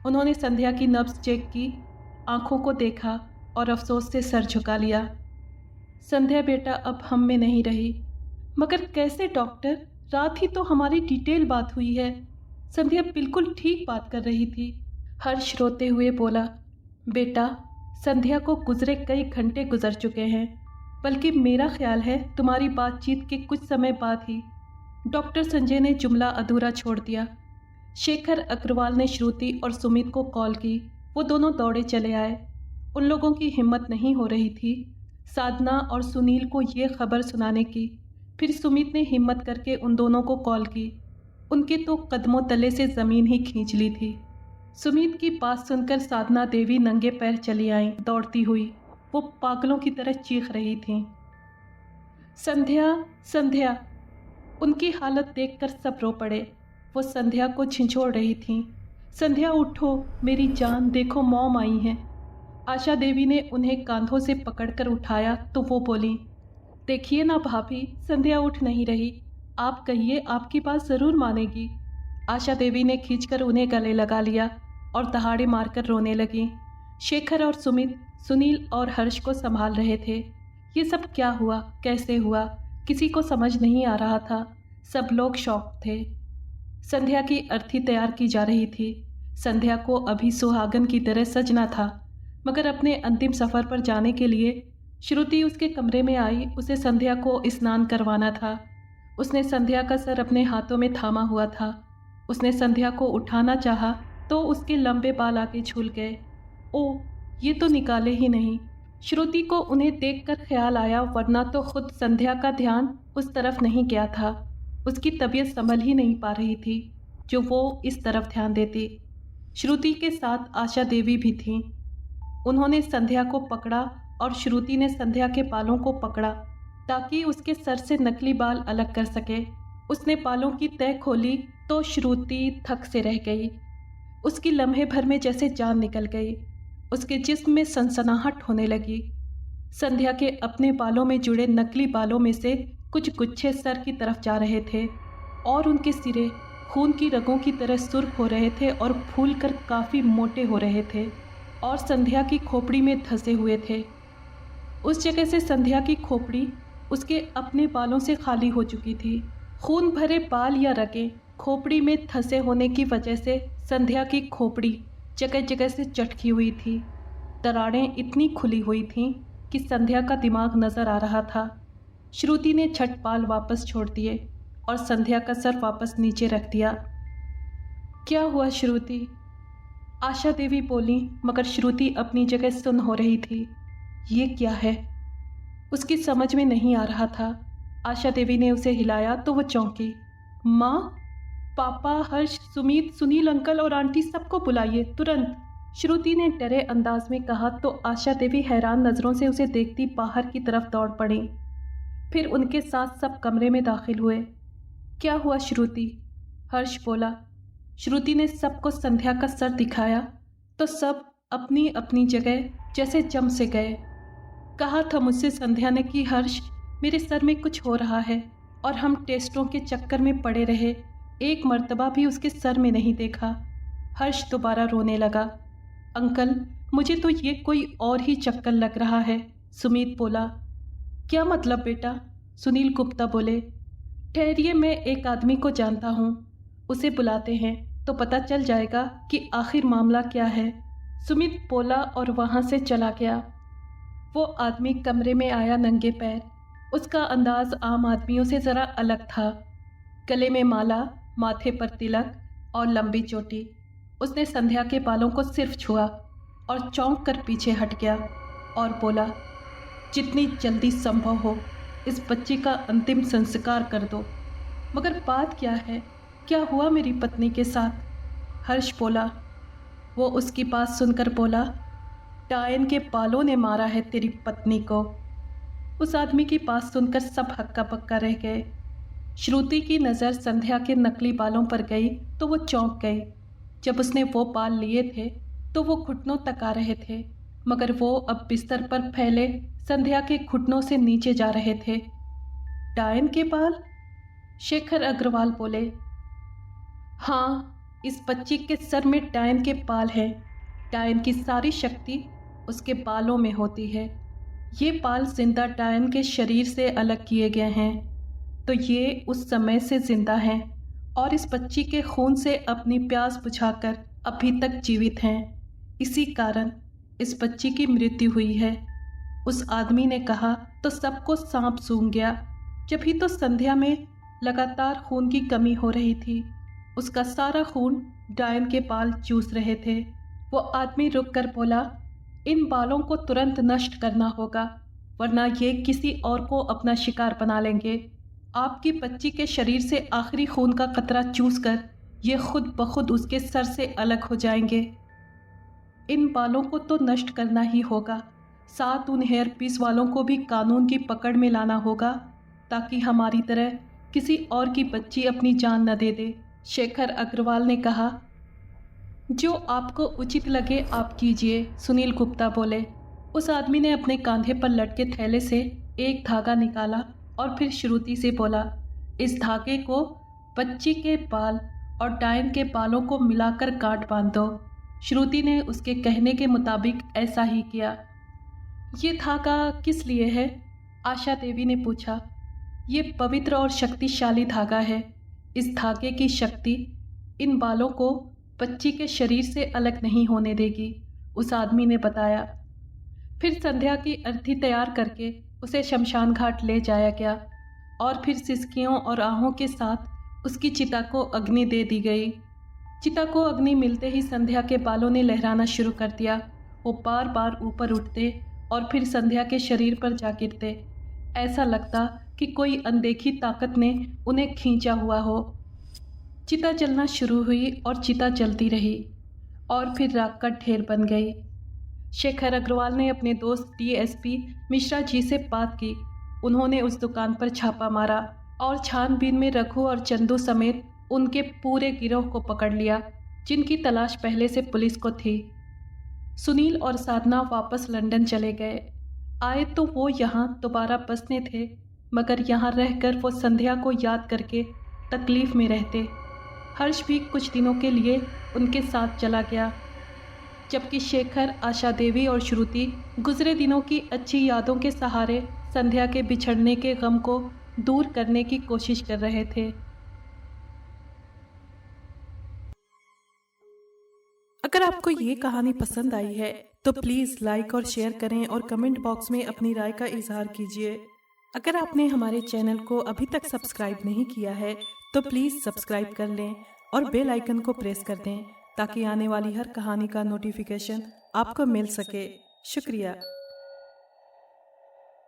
उन्होंने संध्या की नब्ज़ चेक की, आंखों को देखा और अफसोस से सर झुका लिया। संध्या बेटा अब हम में नहीं रही। मगर कैसे डॉक्टर? रात ही तो हमारी डिटेल बात हुई है। संध्या बिल्कुल ठीक बात कर रही थी। हर्ष रोते हुए बोला, बेटा संध्या को गुजरे कई घंटे गुजर चुके हैं, बल्कि मेरा ख्याल है तुम्हारी बातचीत के कुछ समय बाद ही। डॉक्टर संजय ने जुमला अधूरा छोड़ दिया। शेखर अग्रवाल ने श्रुति और सुमित को कॉल की। वो दोनों दौड़े चले आए। उन लोगों की हिम्मत नहीं हो रही थी साधना और सुनील को ये खबर सुनाने की। फिर सुमित ने हिम्मत करके उन दोनों को कॉल की। उनके तो कदमों तले से ज़मीन ही खींच ली थी। सुमित की बात सुनकर साधना देवी नंगे पैर चली आईं दौड़ती हुई। वो पागलों की तरह चीख रही थीं, संध्या संध्या। उनकी हालत देखकर सब रो पड़े। वो संध्या को झिंझोड़ रही थीं, संध्या उठो मेरी जान, देखो मॉम आई हैं। आशा देवी ने उन्हें कांधों से पकड़कर उठाया तो वो बोली, देखिए ना भाभी, संध्या उठ नहीं रही, आप कहिए, आपकी बात ज़रूर मानेगी। आशा देवी ने खींचकर उन्हें गले लगा लिया और दहाड़े मारकर रोने लगी। शेखर और सुमित सुनील और हर्ष को संभाल रहे थे। ये सब क्या हुआ, कैसे हुआ, किसी को समझ नहीं आ रहा था। सब लोग शॉक थे। संध्या की अर्थी तैयार की जा रही थी। संध्या को अभी सुहागन की तरह सजना था, मगर अपने अंतिम सफ़र पर जाने के लिए श्रुति उसके कमरे में आई। उसे संध्या को स्नान करवाना था। उसने संध्या का सर अपने हाथों में थामा हुआ था। उसने संध्या को उठाना चाहा तो उसके लंबे बाल आगे झूल गए। ओ, ये तो निकाले ही नहीं। श्रुति को उन्हें देखकर ख्याल आया, वरना तो खुद संध्या का ध्यान उस तरफ नहीं गया था। उसकी तबीयत संभल ही नहीं पा रही थी जो वो इस तरफ ध्यान देती। श्रुति के साथ आशा देवी भी थीं। उन्होंने संध्या को पकड़ा और श्रुति ने संध्या के बालों को पकड़ा ताकि उसके सर से नकली बाल अलग कर सके। उसने बालों की तह खोली तो श्रुति थक से रह गई। उसकी लम्हे भर में जैसे जान निकल गई। उसके जिस्म में सनसनाहट होने लगी। संध्या के अपने बालों में जुड़े नकली बालों में से कुछ गुच्छे सर की तरफ जा रहे थे और उनके सिरे खून की रगों की तरह सुर्ख हो रहे थे और फूलकर काफ़ी मोटे हो रहे थे और संध्या की खोपड़ी में धंसे हुए थे। उस जगह से संध्या की खोपड़ी उसके अपने बालों से खाली हो चुकी थी। खून भरे बाल या रगें खोपड़ी में धंसे होने की वजह से संध्या की खोपड़ी जगह जगह से चटकी हुई थी। दरारें इतनी खुली हुई थीं कि संध्या का दिमाग नज़र आ रहा था। श्रुति ने झट बाल वापस छोड़ दिए और संध्या का सर वापस नीचे रख दिया। क्या हुआ श्रुति? आशा देवी बोली, मगर श्रुति अपनी जगह सुन्न हो रही थी। ये क्या है? उसकी समझ में नहीं आ रहा था। आशा देवी ने उसे हिलाया तो वो चौंकी। माँ, पापा, हर्ष, सुमित, सुनील अंकल और आंटी सबको बुलाइए तुरंत। श्रुति ने डरे अंदाज में कहा तो आशा देवी हैरान नज़रों से उसे देखती बाहर की तरफ दौड़ पड़ी। फिर उनके साथ सब कमरे में दाखिल हुए। क्या हुआ श्रुति? हर्ष बोला। श्रुति ने सबको संध्या का सर दिखाया तो सब अपनी अपनी जगह जैसे जम से गए। कहा था मुझसे संध्या ने कि हर्ष, मेरे सर में कुछ हो रहा है, और हम टेस्टों के चक्कर में पड़े रहे। एक मर्तबा भी उसके सर में नहीं देखा। हर्ष दोबारा रोने लगा। अंकल, मुझे तो ये कोई और ही चक्कर लग रहा है, सुमीत बोला। क्या मतलब बेटा? सुनील गुप्ता बोले। ठहरिए, मैं एक आदमी को जानता हूँ, उसे बुलाते हैं तो पता चल जाएगा कि आखिर मामला क्या है, सुमित बोला और वहाँ से चला गया। वो आदमी कमरे में आया नंगे पैर। उसका अंदाज आम आदमियों से ज़रा अलग था। गले में माला, माथे पर तिलक और लंबी चोटी। उसने संध्या के बालों को सिर्फ छुआ और चौंक कर पीछे हट गया और बोला, जितनी जल्दी संभव हो इस बच्ची का अंतिम संस्कार कर दो। मगर बात क्या है? क्या हुआ मेरी पत्नी के साथ? हर्ष बोला। वो उसकी बात सुनकर बोला, डायन के बालों ने मारा है तेरी पत्नी को। उस आदमी की बात सुनकर सब हक्का बक्का रह गए। श्रुति की नज़र संध्या के नकली बालों पर गई तो वो चौंक गई। जब उसने वो बाल लिए थे तो वो घुटनों तक आ रहे थे, मगर वो अब बिस्तर पर फैले संध्या के घुटनों से नीचे जा रहे थे। डायन के बाल? शेखर अग्रवाल बोले। हाँ, इस बच्ची के सर में डायन के बाल हैं। डायन की सारी शक्ति उसके बालों में होती है। ये बाल जिंदा डायन के शरीर से अलग किए गए हैं, तो ये उस समय से जिंदा हैं और इस बच्ची के खून से अपनी प्यास बुझाकर अभी तक जीवित हैं। इसी कारण इस बच्ची की मृत्यु हुई है। उस आदमी ने कहा तो सबको सांप सूंघ गया। जब ही तो संध्या में लगातार खून की कमी हो रही थी। उसका सारा खून डायन के बाल चूस रहे थे। वो आदमी रुक कर बोला, इन बालों को तुरंत नष्ट करना होगा, वरना ये किसी और को अपना शिकार बना लेंगे। आपकी बच्ची के शरीर से आखिरी खून का कतरा चूस कर ये खुद ब खुद उसके सर से अलग हो जाएंगे। इन बालों को तो नष्ट करना ही होगा, साथ उन हेयर पीस वालों को भी कानून की पकड़ में लाना होगा, ताकि हमारी तरह किसी और की बच्ची अपनी जान न दे दे। शेखर अग्रवाल ने कहा। जो आपको उचित लगे आप कीजिए, सुनील गुप्ता बोले। उस आदमी ने अपने कांधे पर लटके थैले से एक धागा निकाला और फिर श्रुति से बोला, इस धागे को बच्ची के बाल और डायन के बालों को मिलाकर गांठ बांध दो। श्रुति ने उसके कहने के मुताबिक ऐसा ही किया। ये धागा किस लिए है? आशा देवी ने पूछा। ये पवित्र और शक्तिशाली धागा है। इस धागे की शक्ति इन बालों को बच्ची के शरीर से अलग नहीं होने देगी, उस आदमी ने बताया। फिर संध्या की अर्थी तैयार करके उसे शमशान घाट ले जाया गया और फिर सिसकियों और आहों के साथ उसकी चिता को अग्नि दे दी गई। चिता को अग्नि मिलते ही संध्या के बालों ने लहराना शुरू कर दिया। वो बार बार ऊपर उठते और फिर संध्या के शरीर पर जा गिरते। ऐसा लगता कि कोई अनदेखी ताकत ने उन्हें खींचा हुआ हो। चिता जलना शुरू हुई और चिता जलती रही और फिर राख का ढेर बन गई। शेखर अग्रवाल ने अपने दोस्त डीएसपी मिश्रा जी से बात की। उन्होंने उस दुकान पर छापा मारा और छानबीन में रघु और चंदू समेत उनके पूरे गिरोह को पकड़ लिया, जिनकी तलाश पहले से पुलिस को थी। सुनील और साधना वापस लंदन चले गए। आए तो वो यहाँ दोबारा बसने थे, मगर यहाँ रहकर वो संध्या को याद करके तकलीफ़ में रहते। हर्ष भी कुछ दिनों के लिए उनके साथ चला गया, जबकि शेखर, आशा देवी और श्रुति गुजरे दिनों की अच्छी यादों के सहारे संध्या के बिछड़ने के गम को दूर करने की कोशिश कर रहे थे। अगर आपको ये कहानी पसंद आई है तो प्लीज़ लाइक और शेयर करें और कमेंट बॉक्स में अपनी राय का इजहार कीजिए। अगर आपने हमारे चैनल को अभी तक सब्सक्राइब नहीं किया है तो प्लीज़ सब्सक्राइब कर लें और बेल आइकन को प्रेस कर दें ताकि आने वाली हर कहानी का नोटिफिकेशन आपको मिल सके। शुक्रिया।